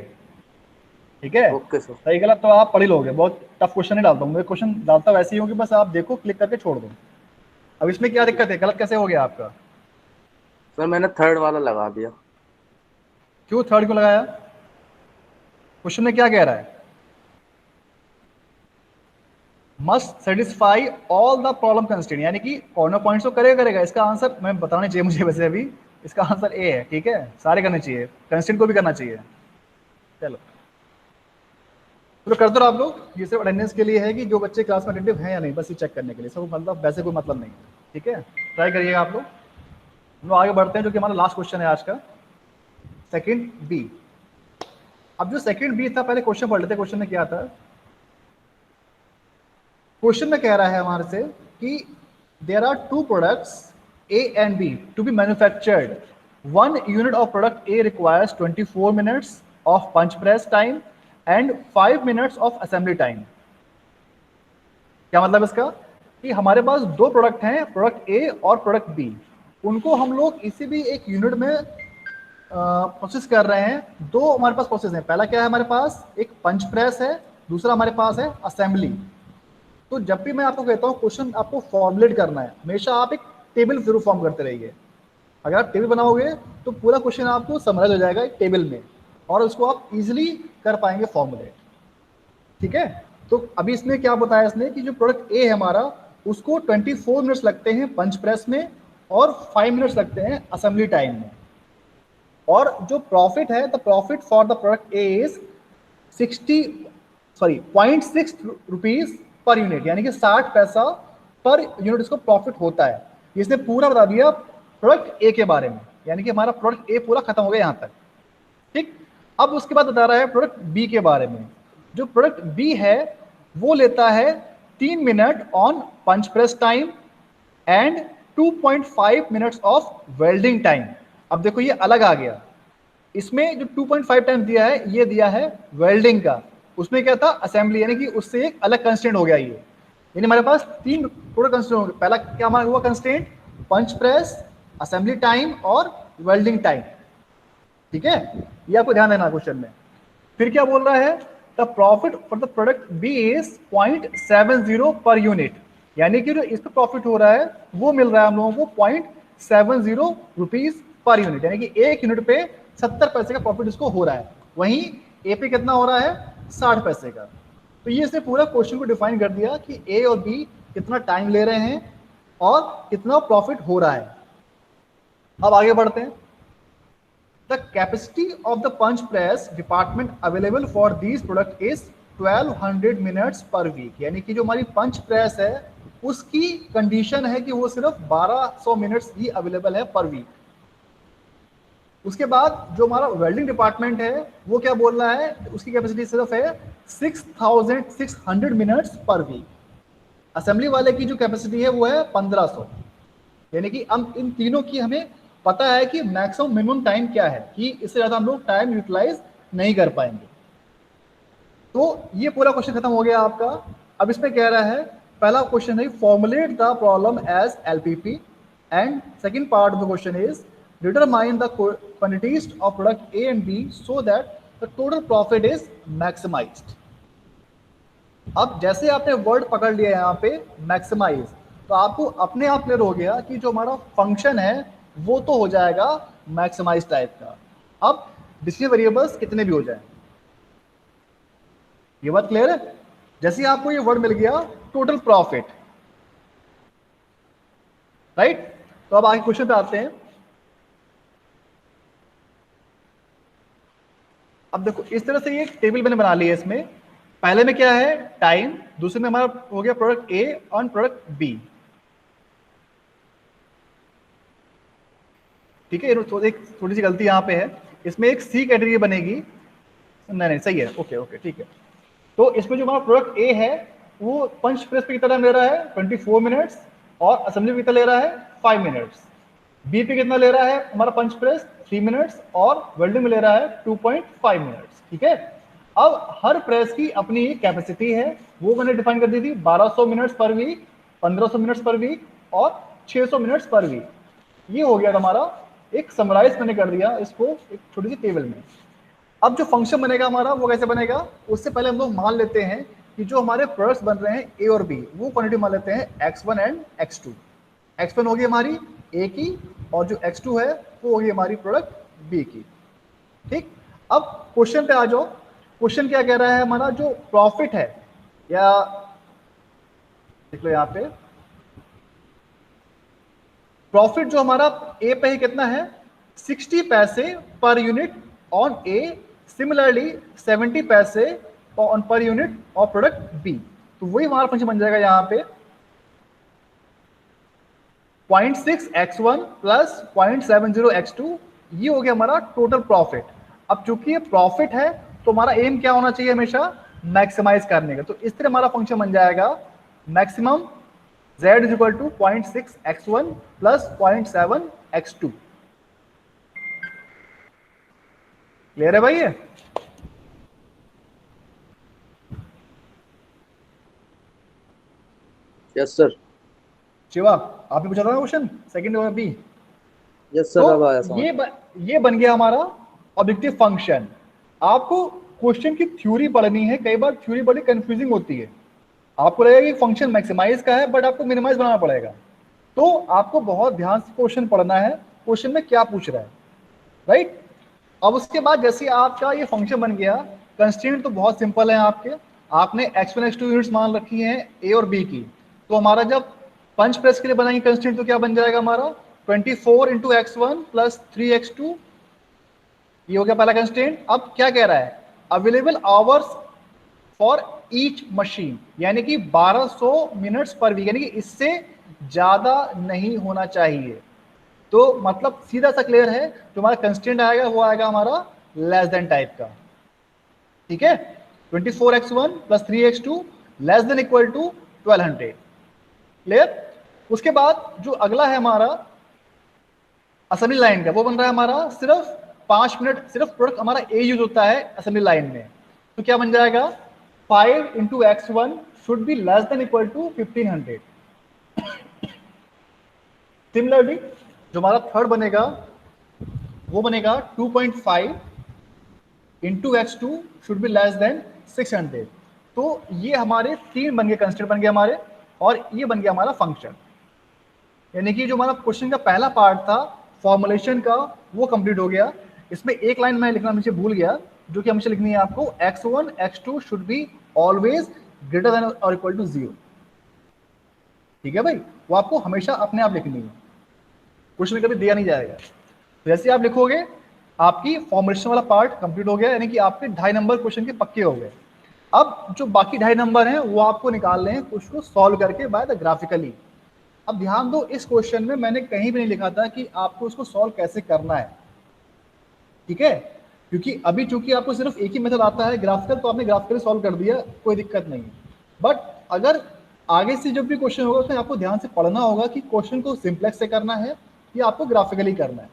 ठीक है? Okay sir. सही गलत तो आप पढ़ ही लोगे, बहुत टफ क्वेश्चन नहीं डालता हूँ मैं, क्वेश्चन डालता वैसे ही हूँ कि बस आप देखो, क्लिक करके छोड़ दो। अब इसमें क्या दिक्कत है, गलत कैसे हो गया आपका? सर मैंने थर्ड वाला लगा दिया। क्यों थर्ड क्यों लगाया? क्वेश्चन में क्या कह रहा है? Must satisfy all the problem constraint, यानी कि कॉर्नर पॉइंट्स तो करेगा। इसका आंसर मैं बताना चाहिए मुझे वैसे, अभी इसका आंसर ए है, ठीक है? सारे करने चाहिए, कंस्ट्रेंट को भी करना चाहिए। चलो तो कर दो आप लोग, ये सिर्फ अटेंडेंस के लिए है कि जो बच्चे क्लास में अटेंटिव हैं या नहीं, बस ये चेक करने के लिए, सब मतलब वैसे कोई मतलब नहीं है, ठीक है? ट्राई करिएगा आप लोग। हम लोग आगे बढ़ते हैं, जो कि हमारा लास्ट क्वेश्चन है आज का, सेकंड बी। अब जो सेकंड बी था, पहले क्वेश्चन पढ़ लेते। क्वेश्चन में क्या था? क्वेश्चन में कह रहा है हमारे से कि there are two products A and B to be manufactured, one unit of product A requires 24 minutes of punch press time and 5 minutes of assembly time. क्या मतलब इसका? कि हमारे पास दो प्रोडक्ट हैं, प्रोडक्ट ए और प्रोडक्ट बी, उनको हम लोग इसी भी एक यूनिट में प्रोसेस कर रहे हैं। दो हमारे पास प्रोसेस हैं, पहला क्या है हमारे पास, एक पंच प्रेस है, दूसरा हमारे पास है असेंबली। तो जब भी मैं आपको कहता हूँ क्वेश्चन आपको फॉर्मुलेट करना है, हमेशा आप एक टेबल जरूर फॉर्म करते रहिए। अगर आप टेबल बनाओगे तो पूरा क्वेश्चन आपको समराइज हो जाएगा एक टेबल में, और उसको आप इजीली कर पाएंगे फॉर्मुलेट। ठीक है, तो अभी इसमें क्या बताया इसने कि जो प्रोडक्ट ए है हमारा, उसको 24 मिनट्स लगते हैं पंच प्रेस में और 5 मिनट्स लगते हैं असेंबली टाइम में। और जो प्रॉफिट है, the profit for the product A is 0.6 rupees per unit, यानी कि 60 पैसा पर यूनिट इसको प्रॉफिट होता है। इसने पूरा बता दिया प्रोडक्ट ए के बारे में, यानी कि हमारा प्रोडक्ट ए पूरा खत्म हो गया यहां तक। ठीक, अब उसके बाद बता रहा है प्रोडक्ट बी के बारे में। जो प्रोडक्ट बी है वो लेता है 3 minute on punch press time and 2.5 minutes of welding time. अब देखो ये अलग आ गया, इसमें जो 2.5 टाइम दिया है ये दिया है वेल्डिंग का, उसमें क्या था असेंबली, यानी कि उससे एक अलग कंस्टेंट हो गया ये। यानी हमारे पास 3 टोटल कंस्टेंट हो गए। पहला क्या हमारा हुआ कंस्टेंट, पंच प्रेस, असेंबली टाइम और वेल्डिंग टाइम। ठीक है, ये आपको ध्यान देना क्वेश्चन में। फिर क्या बोल रहा है, the profit for the product B is 0.70 per unit, यानी कि जो इस पर प्रॉफिट हो रहा है वो मिल रहा है हम लोगों को 0.70 रुपीज पर यूनिट, यानी कि एक यूनिट पे 70 पैसे का प्रॉफिट इसको हो रहा है। वहीं ए पे कितना हो रहा है, 60 पैसे का। तो ये इसने पूरा क्वेश्चन को डिफाइन कर दिया कि ए और बी कितना टाइम ले रहे हैं और कितना प्रॉफिट हो रहा है। अब आगे बढ़ते हैं। The capacity of the punch press department available for these product is 1200 minutes per week, यानी कि जो हमारी पंच प्रेस है उसकी कंडीशन है कि वो सिर्फ 1200 मिनट्स ही अवेलेबल है पर वीक। उसके बाद जो हमारा वेल्डिंग डिपार्टमेंट है वो क्या बोल रहा है, उसकी कैपेसिटी सिर्फ है 6600 मिनट्स पर वीक। असेंबली वाले की जो कैपेसिटी है वो है 1500, यानी कि हम इन तीनों की हमें पता है कि मैक्सिमम मिनिमम टाइम क्या है, कि इससे ज्यादा हम लोग टाइम यूटिलाइज नहीं कर पाएंगे। तो ये पूरा क्वेश्चन खत्म हो गया आपका। अब इसमें कह रहा है, पहला क्वेश्चन है formulate the problem as LPP, and second part of the question is determine the quantities of product A and B so that the total profit is maximized। अब जैसे आपने वर्ड पकड़ लिया यहाँ पे मैक्सिमाइज, तो आपको अपने आप क्लियर हो गया कि जो हमारा फंक्शन है वो तो हो जाएगा मैक्सिमाइज टाइप का। अब डिसीजन वेरिएबल्स कितने भी हो जाए, ये बात क्लियर है। जैसे आपको ये वर्ड मिल गया टोटल प्रॉफिट, राइट। तो अब आगे क्वेश्चन पे आते हैं। अब देखो इस तरह से ये टेबल मैंने बना ली है। इसमें पहले में क्या है टाइम, दूसरे में हमारा हो गया प्रोडक्ट ए और प्रोडक्ट बी। ठीक है, एक थोड़ी सी गलती यहाँ पे है, इसमें एक सी कैटेगरी बनेगी। नहीं सही है, ओके ओके ठीक है। तो इसमें जो हमारा प्रोडक्ट ए है वो पंच प्रेस पे कितना ले रहा है 24 मिनट्स और असेंबली पे कितना ले रहा है 5 मिनट्स। बी पे कितना ले रहा है हमारा पंच प्रेस 3 मिनट्स और वेल्डिंग में ले रहा है 2.5 मिनट्स। ठीक है, अब हर प्रेस की अपनी कैपेसिटी है, वो मैंने डिफाइन कर दी थी 1200 minutes per week, 1500 minutes per week और 600 मिनट्स पर वीक। ये हो गया हमारा एक समराइज मैंने कर दिया इसको एक छोटी सी टेबल में। अब जो फंक्शन बनेगा हमारा वो कैसे बनेगा, उससे पहले हम लोग मान लेते हैं कि जो हमारे प्रोडक्ट्स बन रहे हैं ए और बी, वो क्वांटिटी मान लेते हैं x1 एंड x2। x1 होगी हमारी ए की और जो x2 है वो होगी हमारी प्रोडक्ट बी की। ठीक, अब क्वेश्चन पे आ जाओ। क्वेश्चन क्या कह रहा है, हमारा जो प्रॉफिट है, या देख लो यहाँ पे प्रॉफिट जो हमारा ए पे ही कितना है 60 पैसे per unit on A, similarly 70 पैसे ऑन पर यूनिट और प्रोडक्ट बी। तो वही हमारा फंक्शन बन जाएगा यहाँ पे 0.6x1 प्लस 0.70 x2, ये हो गया हमारा टोटल प्रॉफिट। अब चूंकि ये प्रॉफिट है तो हमारा एम क्या होना चाहिए हमेशा मैक्सिमाइज करने का। तो इस तरह हमारा फंक्शन बन जाएगा maximum z is equal to 0.6x1 plus 0.7x2। Clear है भाई ये? Yes sir. शिवा आपने पूछा था ना क्वेश्चन सेकंड और बी? यस सर, अब आया समझ। ये बन गया हमारा ऑब्जेक्टिव फंक्शन। आपको क्वेश्चन की थ्योरी पढ़नी है, कई बार थ्योरी बड़ी कंफ्यूजिंग होती है। आपको लगेगा कि फंक्शन मैक्सिमाइज का है बट आपको मिनिमाइज बनाना पड़ेगा। तो आपको बहुत ध्यान से क्वेश्चन पढ़ना है, क्वेश्चन में क्या पूछ रहा है, राइट। अब उसके बाद जैसे आपका ये फंक्शन बन गया, कंस्ट्रेंट तो बहुत सिंपल है आपके, आपने x1 x2 यूनिट्स मान रखी हैं a और b की, तो हमारा जब पंच प्रेस के लिए बनाएंगे कंस्ट्रेंट तो क्या बन जाएगा हमारा 24 इंटू x1 प्लस 3x2, ये हो गया पहला कंस्ट्रेंट। अब क्या कह रहा है, available hours for each machine, यानी कि 1200 मिनट्स पर वीक, यानी कि इससे ज्यादा नहीं होना चाहिए। तो मतलब सीधा सा क्लियर है, जो हमारा कंस्टेंट आएगा वो आएगा हमारा लेस देन टाइप का, ठीक है। 24x1 plus 3x2 less than equal to 1200, clear. उसके बाद जो अगला है हमारा असेंबली लाइन का, वो बन रहा है हमारा सिर्फ 5 मिनट, सिर्फ प्रोडक्ट हमारा ए यूज होता है असेंबली लाइन में, तो क्या बन जाएगा 5 into x1 should be less than equal to 1500। Similarly जो हमारा थर्ड बनेगा वो बनेगा 2.5 into x2 should be less than 600। तो ये हमारे तीन बन गए कंस्ट्रेंट बन गए हमारे, और ये बन गया हमारा फंक्शन। यानी कि जो हमारा क्वेश्चन का पहला पार्ट था फॉर्मुलेशन का वो कंप्लीट हो गया। इसमें एक लाइन मैं लिखना मुझे भूल गया, जो कि हमेशा लिखनी है आपको, x1 x2 should be always greater than और इक्वल टू 0, ठीक है भाई, वो आपको हमेशा अपने आप लिखनी है, क्वेश्चन में कभी दिया नहीं जाएगा। तो जैसे आप लिखोगे आपकी फॉर्मुलेशन वाला पार्ट कंप्लीट हो गया, यानी कि आपके 2.5 नंबर क्वेश्चन के पक्के हो गए। अब जो बाकी 2.5 नंबर हैं वो आपको निकालने हैं उसको सॉल्व करके बाय द ग्राफिकली। अब ध्यान दो, इस क्वेश्चन में मैंने कहीं भी नहीं लिखा था कि आपको उसको सॉल्व कैसे करना है, ठीक है, क्योंकि अभी चूंकि आपको सिर्फ एक ही मेथड आता है ग्राफिकल, तो आपने ग्राफिकली सॉल्व कर दिया, कोई दिक्कत नहीं। बट अगर आगे से जब भी क्वेश्चन होगा उसमें आपको ध्यान से पढ़ना होगा कि क्वेश्चन को सिंप्लेक्स से करना है या आपको ग्राफिकली करना है,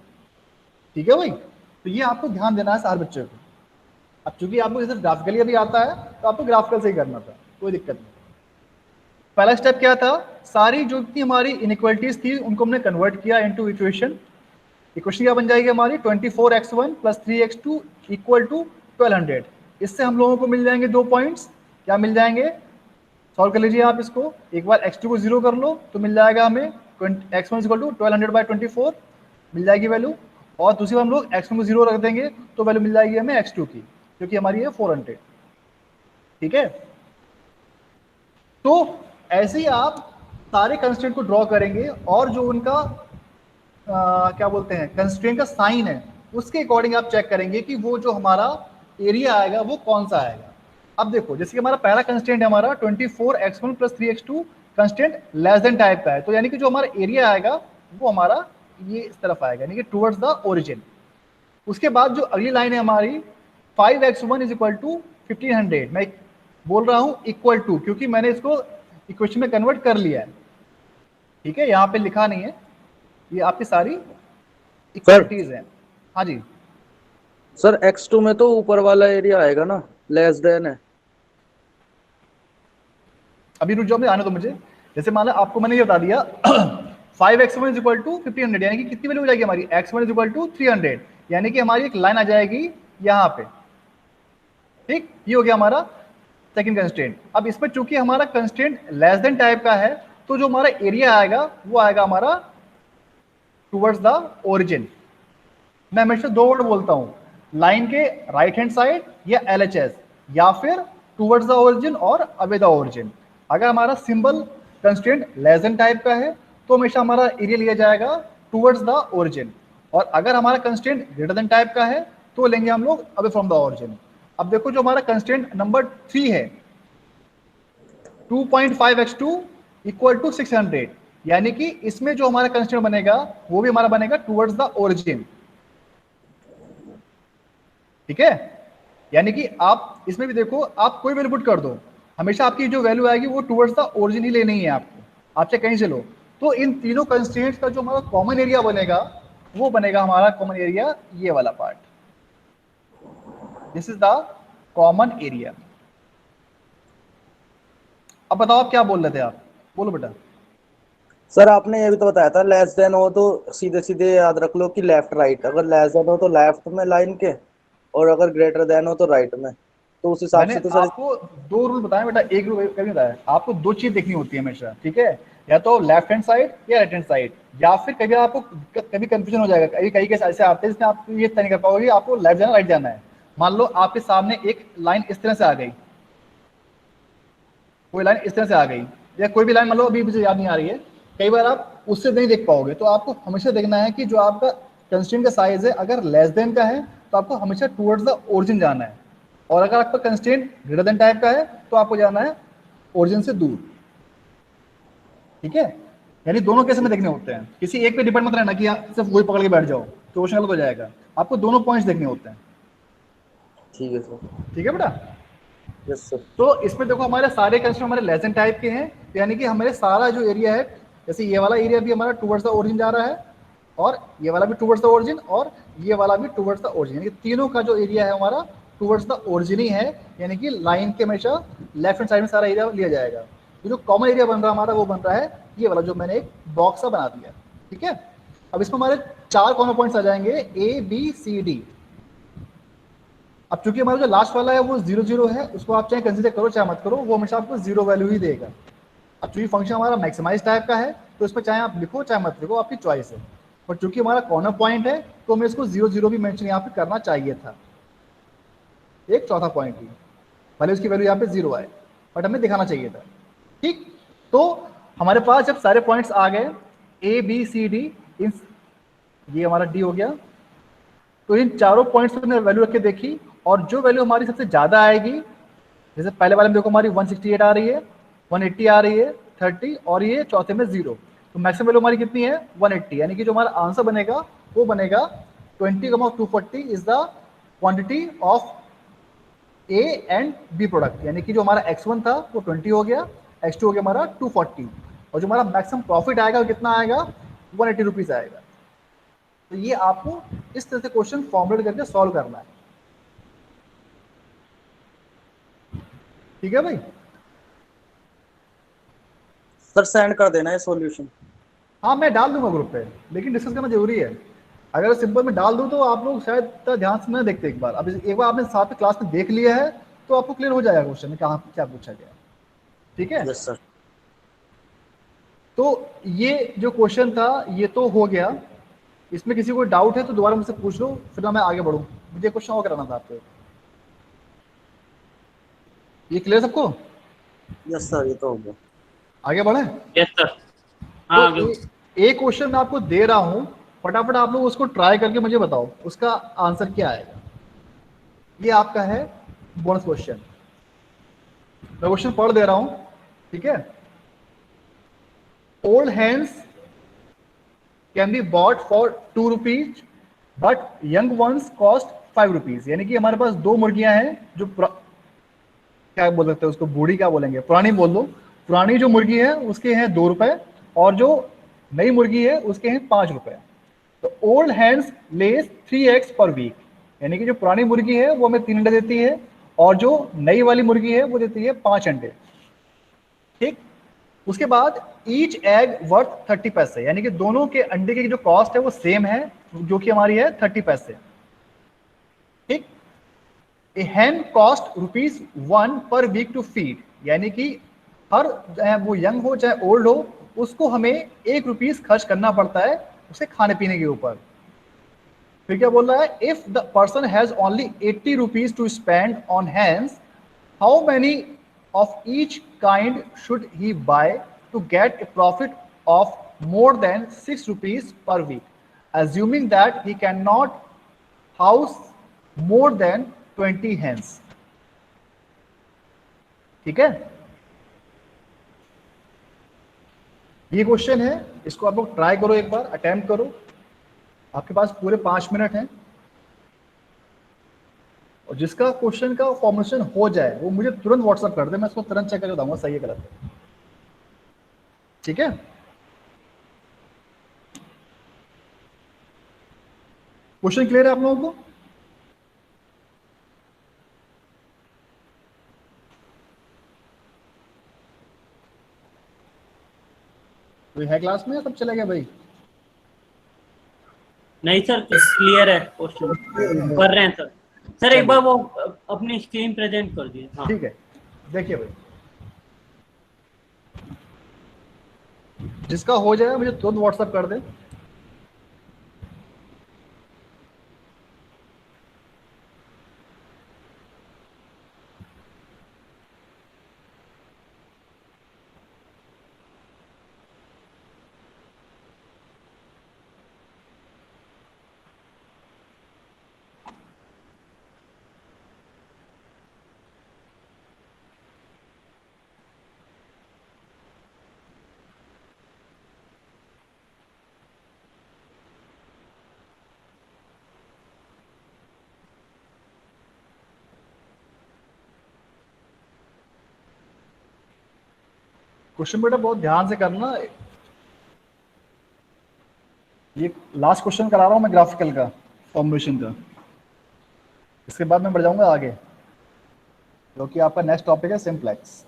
ठीक है भाई। तो ये आपको ध्यान देना है सारे बच्चों को। अब चूंकि आपको सिर्फ ग्राफिकली अभी आता है तो आपको ग्राफिकल से ही करना था, कोई दिक्कत नहीं। पहला स्टेप क्या था, सारी जो भी हमारी इनइक्वालिटीज थी उनको हमने कन्वर्ट किया इनटू इक्वेशन। इक्वेशन क्या बन जाएगी हमारी 24x1 plus 3x2 equal to 1200। इससे हम लोगों को मिल जाएंगे 2 पॉइंट्स, क्या मिल जाएंगे, सॉल्व कर लीजिए आप इसको। एक बार x2 को 0 कर लो तो मिल जाएगा हमें x1 इक्वल टू 1200/24 मिल जाएगी वैल्यू, और दूसरी बार हम लोग x1 को 0 रख देंगे तो वैल्यू मिल जाएगी हमें x2 की, जो कि हमारी है 400, ठीक है। तो ऐसे ही आप सारे कंस्ट्रेंट को ड्रॉ करेंगे, और जो उनका क्या बोलते हैं कंस्ट्रेंट का साइन है उसके अकॉर्डिंग आप चेक करेंगे कि वो जो हमारा एरिया आएगा वो कौन सा आएगा। अब देखो, जैसे कि हमारा पहला कंस्ट्रेंट है हमारा 24x1 plus 3x2 constraint less than type का है, तो यानी कि जो हमारा एरिया आएगा वो हमारा ये इस तरफ आएगा, यानी कि टुवर्ड्स द ओरिजिन। उसके बाद जो अगली लाइन है हमारी 5x1 इज इक्वल टू 1500, मैं बोल रहा हूँ इक्वल टू क्योंकि मैंने इसको इक्वेशन में कन्वर्ट कर लिया है, ठीक है, यहाँ पे लिखा नहीं है, ये आपकी सारी इक्वलिटीज हैं। हाँ जी सर x2 में तो ऊपर वाला एरिया आएगा ना, लेस देन है। अभी रुक जाओ, आने दो मुझे। जैसे मान लो आपको मैंने ये बता दिया 5x1 इज इक्वल टू 1500, यानी कि कितनी वैल्यू हो जाएगी हमारी, x1 इज इक्वल टू 300, यानी कि हमारी एक लाइन आ जाएगी यहाँ पे, ठीक। ये हो गया हमारा सेकंड कंस्ट्रेंट। अब इसमें चूंकि हमारा कंस्ट्रेंट लेस देन टाइप का है, तो जो हमारा एरिया आएगा वो आएगा हमारा टुवर्ड्स द ओरिजिन। मैं हमेशा 2 वर्ड बोलता हूँ, लाइन के राइट हैंड साइड या LHS, या फिर टुवर्ड्स द ओरिजिन और अवे द ओरिजिन। अगर हमारा symbol constraint less than type का है तो हमेशा हमारा एरिया लिया जाएगा टुवर्ड्स द ओरिजिन, और अगर हमारा कंस्ट्रेंट ग्रेटर देन टाइप का है तो लेंगे हम लोग अवे फ्रॉम द ओरिजिन। अब देखो जो हमारा कंस्ट्रेंट नंबर 3 है 2.5x2 इक्वल टू 600, यानी कि इसमें जो हमारा कंस्ट्रेंट बनेगा वो भी हमारा बनेगा टुवर्ड्स द ओरिजिन, ठीक है। यानी कि आप इसमें भी देखो, आप कोई वैल्यू पुट कर दो, हमेशा आपकी जो वैल्यू आएगी वो टुवर्ड्स द ओरिजिन ही लेनी है आपको, आप चाहे कहीं से लो। तो इन तीनों कंस्ट्रेंट्स का जो हमारा कॉमन एरिया बनेगा वो बनेगा हमारा कॉमन एरिया ये वाला part, this is the common area. अब बताओ आप क्या बोल रहे थे, आप बोलो बेटा। सर आपने ये भी तो बताया था लेस देन हो तो सीधे सीधे याद रख लो कि लेफ्ट राइट, अगर लेस देन हो तो लेफ्ट में लाइन के, और अगर ग्रेटर देन हो तो राइट में। तो उस हिसाब मैंने से तो सर आपको दो रूल बताए बेटा, एक रूल कभी बताया। आपको दो चीज देखनी होती है हमेशा, ठीक है, या तो लेफ्ट हैंड साइड या राइट हैंड साइड, या फिर कभी आपको कभी कंफ्यूजन हो जाएगा, कभी कई केस ऐसे आते हैं जिसमें आप ये तय नहीं कर पाओगे आपको लेफ्ट जाना राइट जाना है। मान लो आपके सामने एक लाइन इस तरह से आ गई, कोई लाइन इस तरह से आ गई, या कोई भी लाइन मान लो अभी मुझे याद नहीं आ रही है, कई बार आप उससे नहीं देख पाओगे। तो आपको हमेशा देखना है कि जो आपका कंस्ट्रेंट का साइज है अगर लेस देन का है तो आपको हमेशा टुवर्ड्स द ओरिजिन जाना है, और अगर आपका कंस्ट्रेंट ग्रेटर देन टाइप का है तो आपको जाना है ओरिजिन से दूर। ठीक है, यानी दोनों केस में देखने होते हैं, किसी एक पे डिपेंड मत रहना कि आप सिर्फ वही पकड़ के बैठ जाओ तो क्वेश्चन गलत हो जाएगा। आपको दोनों पॉइंट्स देखने होते हैं। ठीक है सर। ठीक है बेटा। Yes sir. तो इसमें देखो हमारे सारे कंस्ट्रेंट हमारे लेस देन टाइप के हैं, तो यानी कि हमारे सारा जो एरिया है, जैसे ये वाला एरिया भी हमारा टुवर्ड्स द ओरिजिन जा रहा है, और ये वाला भी टुवर्ड्स द ओरिजिन, और ये वाला भी टुवर्ड्स द ओरिजिन, यानी कि तीनों का जो एरिया है हमारा टुवर्ड्स द ओरिजिन ही है, यानी कि लाइन के हमेशा लेफ्ट हैंड साइड में सारा एरिया लिया जाएगा। तो जो कॉमन एरिया बन रहा है हमारा वो बन रहा है ये वाला जो मैंने एक बॉक्स सा बना दिया। ठीक है, अब इसमें हमारे 4 कॉर्नर पॉइंट्स आ जाएंगे A B C D। अब चूंकि हमारा जो लास्ट वाला है वो 0 0 है, उसको आप चाहे कंसीडर करो चाहे मत करो, वो हमेशा आपको 0 वैल्यू ही देगा। अब चूंकि फंक्शन हमारा मैक्सिमाइज टाइप का है तो इसमें चाहे आप लिखो चाहे मत लिखो, आपकी चॉइस है। और चूंकि हमारा कॉर्नर पॉइंट है तो हमें इसको 0 0 भी मेंशन यहाँ पे करना चाहिए था, एक चौथा पॉइंट ही, भले उसकी वैल्यू यहाँ पे 0 आए, बट हमें दिखाना चाहिए था। ठीक, तो हमारे पास जब सारे पॉइंट्स आ गए A B C D, इन ये हमारा D हो गया, तो इन चारों पॉइंट्स पे हमने वैल्यू रख के देखी, और जो वैल्यू हमारी सबसे ज्यादा आएगी, जैसे पहले वाले में देखो हमारी 168 आ रही है, 180 आ रही है, 30, और ये चौथे में 0, तो मैक्सिमम वैल्यू हमारी कितनी है 180, यानी कि जो हमारा आंसर बनेगा वो बनेगा 20,240 is the quantity of A and B product, यानी कि जो हमारा X1 था वो 20 हो गया, X2 हो गया हमारा 240, और जो हमारा मैक्सिमम प्रॉफिट आएगा वो कितना आएगा 180 रुपीज आएगा। तो ये आपको इस तरह से क्वेश्चन फॉर्मुलेट करके सॉल्व करना है। ठीक है भाई। सर सेंड कर देना है सॉल्यूशन। हाँ मैं डाल दूंगा ग्रुप पे, लेकिन डिस्कस करना जरूरी है। अगर सिंपल में डाल दूं तो आप लोग शायद इतना ध्यान से न देखते। एक बार अब एक बार आपने साथ में क्लास में देख लिया है तो आपको क्लियर हो जाएगा क्वेश्चन में कहाँ क्या पूछा गया। ठीक है, यस सर। तो ये जो क्वेश्चन था ये तो हो गया। इसमें किसी को डाउट है तो दोबारा मुझसे पूछ लो, फिर मैं आगे बढ़ूँ। मुझे क्वेश्चन और कराना था आपको। ये क्लियर सबको? यस सर, ये तो हो गया। आगे बढ़े? Yes sir. हाँ तो एक क्वेश्चन मैं आपको दे रहा हूं, फटाफट आप लोग उसको ट्राई करके मुझे बताओ उसका आंसर क्या आएगा। ये आपका है बोनस क्वेश्चन। मैं क्वेश्चन पढ़ दे रहा हूं, ठीक है। Old hands can be bought for 2 rupees but young ones cost 5 rupees. यानी कि हमारे पास दो मुर्गियां हैं जो क्या बोल सकते हैं उसको, बूढ़ी क्या बोलेंगे, पुरानी बोल लो। पुरानी जो मुर्गी है उसके हैं 2 रुपए, और जो नई मुर्गी है उसके हैं 5 रुपए। तो ओल्ड हैंड्स लेस 3x पर वीक, यानी कि जो पुरानी मुर्गी है वो हमें 3 अंडे देती है, और जो नई वाली मुर्गी है वो देती है 5 अंडे। ठीक, उसके बाद ईच एग वर्थ 30 पैसे, यानी कि दोनों के अंडे की जो कॉस्ट है वो सेम है, जो कि हमारी है 30 पैसे। ठीक, ए hen कॉस्ट ₹1 पर वीक टू फीड, यानी कि हर चाहे वो यंग हो चाहे ओल्ड हो उसको हमें ₹1 खर्च करना पड़ता है उसे खाने पीने के ऊपर। फिर क्या बोल रहा है, if the person has only ₹80 to spend on hands, how many of each kind should he buy to get a profit of more than ₹6 per week, assuming that he cannot house more than 20 hens। ठीक है, ये question है, इसको आप लोग try करो, एक बार attempt करो। आपके पास पूरे 5 मिनट हैं, और जिसका क्वेश्चन का फॉर्मुलेशन हो जाए वो मुझे तुरंत व्हाट्सएप कर दे, मैं इसको तुरंत चेक करके बताऊंगा सही है गलत है। ठीक है, क्वेश्चन क्लियर है आप लोगों को? कोई है क्लास में, सब चले गए भाई? नहीं सर, क्लियर है क्वेश्चन, कर रहे हैं सर। सर एक चलिए। बार वो अपनी स्क्रीन प्रेजेंट कर दिए। हाँ ठीक है, देखिए भाई, जिसका हो जाए मुझे तुरंत व्हाट्सएप कर दे। क्वेश्चन बेटा बहुत ध्यान से करना। ये लास्ट क्वेश्चन करा रहा हूँ मैं ग्राफिकल का, फॉर्मुलेशन का। इसके बाद मैं बढ़ जाऊंगा आगे, जो कि आपका नेक्स्ट टॉपिक है सिंप्लेक्स।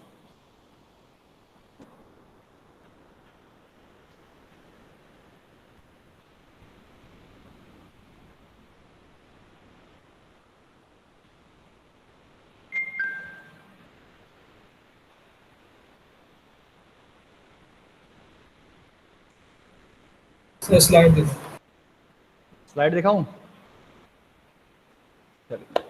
सर स्लाइड दे दो। स्लाइड दिखाऊं? चलिए,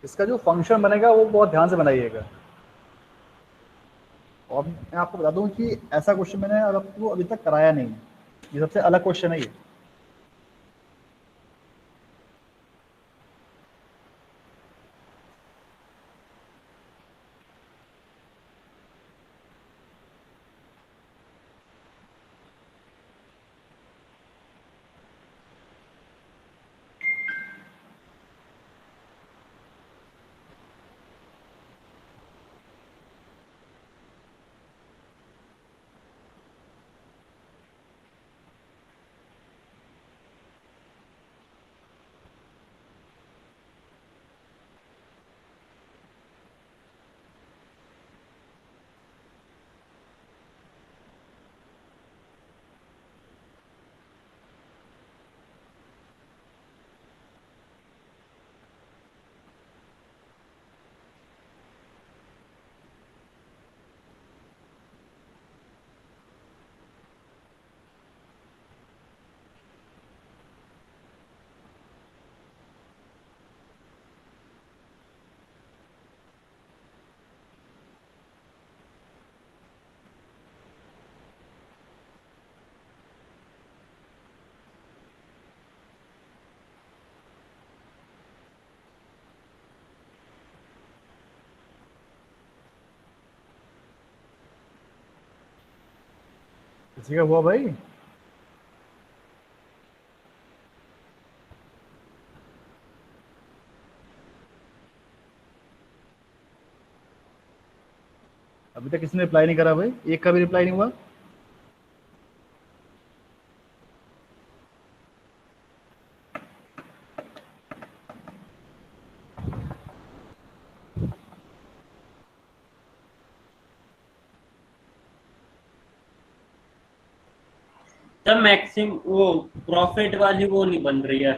इसका जो फंक्शन बनेगा वो बहुत ध्यान से बनाइएगा। और मैं आपको बता दूं कि ऐसा क्वेश्चन मैंने आपको अभी तक कराया नहीं है। ये सबसे अलग क्वेश्चन है ये। किसी का हुआ भाई? अभी तक किसी ने रिप्लाई नहीं करा भाई, एक का भी रिप्लाई नहीं हुआ। सर मैक्सिम वो प्रॉफिट वाली वो नहीं बन रही है।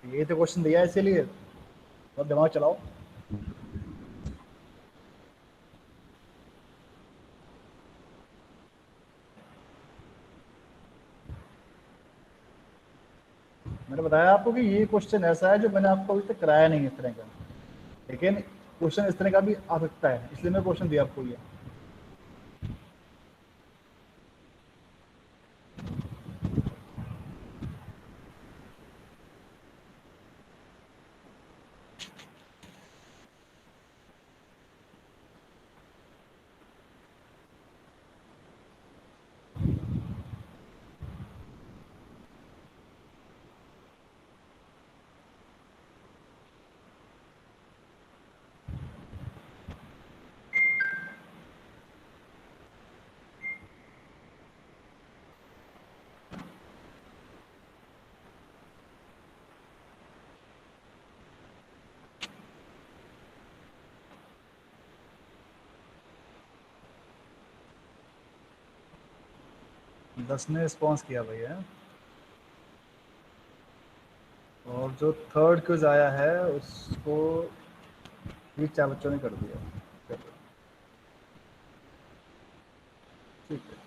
ये तो क्वेश्चन दिया है इसीलिए, बहुत दिमाग चलाओ। मैंने बताया आपको कि ये क्वेश्चन ऐसा है जो मैंने आपको अभी तक कराया नहीं है इस तरह का, लेकिन क्वेश्चन इस तरह का भी आ सकता है, इसलिए मैं क्वेश्चन दिया आपको ये। 10 ने रिस्पॉन्स किया भैया, और जो थर्ड क्विज आया है उसको भी 4 बच्चों ने कर दिया। चलो ठीक है।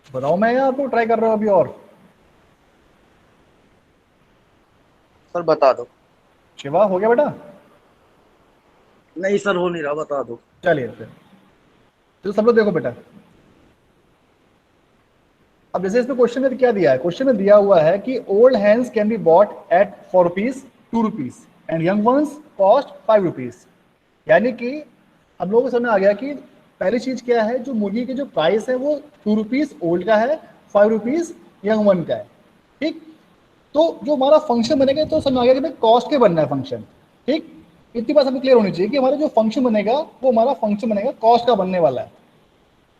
बताओ मैं या आपको ट्राई कर रहे हो अभी और? सर बता दो। शिवा हो गया बेटा? नहीं सर हो नहीं रहा, बता दो। चलिए फिर तो सब लोग देखो बेटा, अब जैसे इसमें क्वेश्चन में क्या दिया है, क्वेश्चन में दिया हुआ है कि old hands can be bought at 4 rupees 2 rupees and young ones cost 5 rupees. यानी कि हम लोगों को समझ आ गया कि पहली चीज क्या है, जो मुर्गी की जो प्राइस है वो 2 रुपीज ओल्ड का है, 5 रुपीज यंग वन का है। ठीक, तो जो हमारा फंक्शन बनेगा तो समझ आ गया कि भाई कॉस्ट के बनना है फंक्शन। ठीक, इतनी बात हमें क्लियर होनी चाहिए कि हमारा जो फंक्शन बनेगा वो हमारा फंक्शन बनेगा कॉस्ट का बनने वाला है।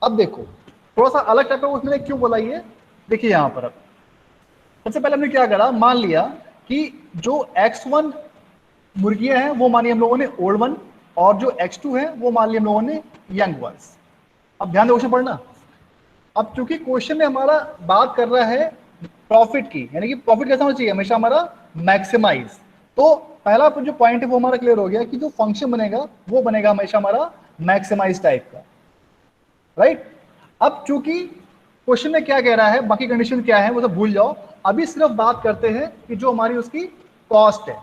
अब देखो थोड़ा सा अलग टाइप का उसने क्यों बोला ये, देखिए यहाँ पर। अब सबसे पहले हमने क्या करा, मान लिया कि जो X1 मुर्गियां हैं वो मानी हम लोगों ने ओल्ड वन, और जो X2 है वो मान लिया हम लोगों ने यंग वंस। अब ध्यान दो क्वेश्चन पढ़ना। अब चूंकि क्वेश्चन में हमारा बात कर रहा है प्रॉफिट की, यानी कि प्रॉफिट कैसा होना चाहिए, हमेशा हमारा मैक्सिमाइज। तो पहला जो पॉइंट है वो हमारा क्लियर हो गया कि जो फंक्शन बनेगा वो बनेगा हमेशा हमारा मैक्सिमाइज टाइप का, राइट। अब चूंकि क्वेश्चन में क्या कह रहा है, बाकी कंडीशन क्या है वो सब भूल जाओ, अभी सिर्फ बात करते हैं कि जो हमारी उसकी कॉस्ट है,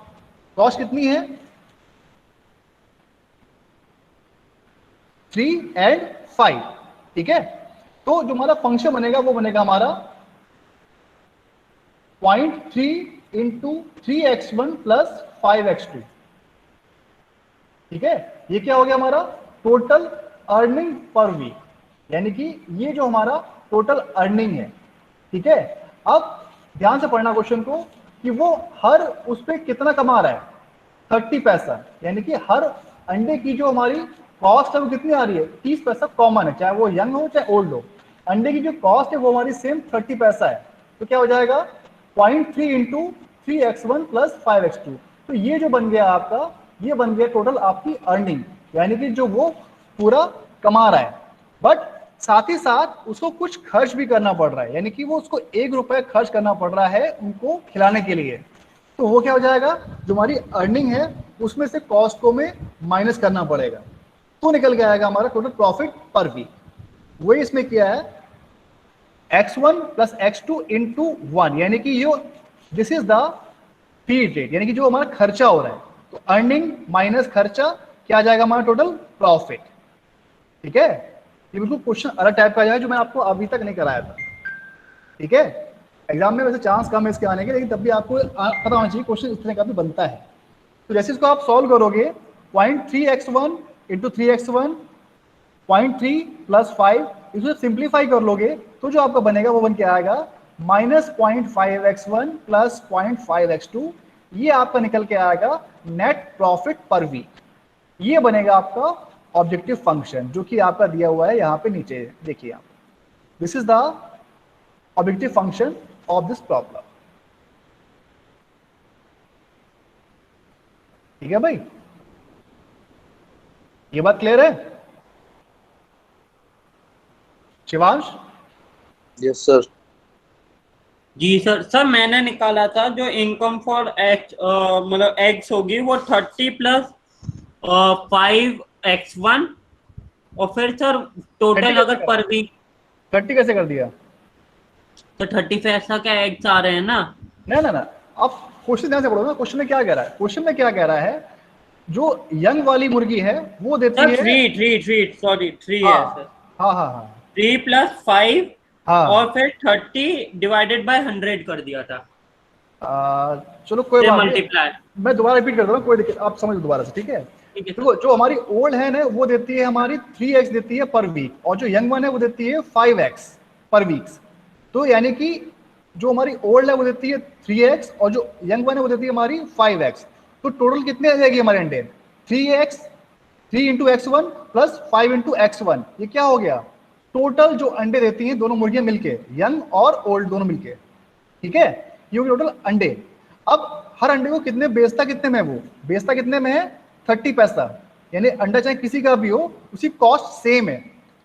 कॉस्ट कितनी है 3 and 5। ठीक है, तो जो हमारा फंक्शन बनेगा वो बनेगा हमारा 0.3 इंटू 3x1 प्लस 5x2। ठीक है, ये क्या हो गया हमारा टोटल अर्निंग पर वीक, यानी कि ये जो हमारा टोटल अर्निंग है। ठीक है, अब ध्यान से पढ़ना क्वेश्चन को कि वो हर उस पर कितना कमा रहा है, 30 पैसा, यानी कि हर अंडे की जो हमारी कॉस्ट है वो कितनी आ रही है, 30 पैसा कॉमन है, चाहे वो यंग हो चाहे ओल्ड हो। अंडे की जो कॉस्ट है वो हमारी सेम 30 पैसा है, तो क्या हो जाएगा 0.3 इंटू 3x1 प्लस 5x2। तो ये जो बन गया आपका, ये बन गया टोटल आपकी अर्निंग, यानी कि जो वो पूरा कमा रहा है, बट साथ ही साथ उसको कुछ खर्च भी करना पड़ रहा है, यानी कि वो उसको 1 रुपए खर्च करना पड़ रहा है उनको खिलाने के लिए। तो वो क्या हो जाएगा, जो हमारी अर्निंग है उसमें से कॉस्ट को में माइनस करना पड़ेगा, तो निकल के आएगा हमारा टोटल प्रॉफिट पर वीक। वही इसमें किया है x1 प्लस x2 इंटू 1, यानी कि ये this is the feed rate, यानी कि जो हमारा खर्चा हो रहा है, तो अर्निंग माइनस खर्चा क्या आ जाएगा हमारा टोटल प्रॉफिट। ठीक है, ये बिल्कुल क्वेश्चन अलग टाइप का है जो मैं आपको अभी तक नहीं कराया था। ठीक है, एग्जाम में वैसे चांस कम है इसके आने के, लेकिन तब भी आपको पता होना चाहिए क्वेश्चन इस तरह का भी बनता है। तो जैसे इसको आप सॉल्व करोगे 0.3x1 इंटू 3x1 0.3 प्लस 5, इसको सिंप्लीफाई कर लोगे तो जो आपका बनेगा वो बन के आएगा -0.5x1 प्लस 0.5x2। ये आपका निकल के आएगा नेट प्रॉफिट पर वीक। ये बनेगा आपका ऑब्जेक्टिव फंक्शन, जो कि आपका दिया हुआ है यहाँ पे नीचे देखिए आप, this is the objective function of this problem. ठीक है भाई, ये बात क्लियर है शिवांश? Yes sir. जी सर। सर मैंने निकाला था जो इनकम फॉर एक्स मतलब एक्स होगी वो 30 प्लस 5x1, और फिर सर टोटल अगर पर वीक 30 कैसे कर दिया? तो 30 पैसा क्या एग्स आ रहे हैं ना? ना आप क्वेश्चन ध्यान से पढ़ो ना, क्वेश्चन में क्या कह रहा है, क्वेश्चन में क्या कह रहा है, जो यंग वाली मुर्गी है वो देती है 3 सॉरी 3 है सर। हाँ 3 प्लस 5 हाँ, और फिर 30 डिवाइडेड बाय 100 कर दिया था, चलो कोई बात नहीं, मल्टीप्लाई। मैं दोबारा रिपीट कर दूंगा, कोई दिक्कत, आप समझ लो दोबारा से। ठीक है, देखो जो हमारी ओल्ड है ना वो देती है हमारी 3x देती है पर वीक, और जो यंग वन है वो देती है 5x पर वीक। तो यानी कि जो हमारी ओल्ड है वो देती है 3x और जो यंग वन है वो देती है हमारी 5x। तो टोटल कितने आ जाएगी हमारे अंडे, 3x 3 into x1 plus 5 into x1, ये क्या हो गया टोटल जो अंडे देती हैं दोनों मुर्गियां मिलके, यंग और ओल्ड दोनों मिलके, ठीक है, ये हो गए टोटल अंडे। अब हर अंडे को कितने बेचता, कितने में, वो बेचता कितने में है, 30 पैसा, यानी अंडा चाहे किसी का भी हो उसकी कॉस्ट सेम है,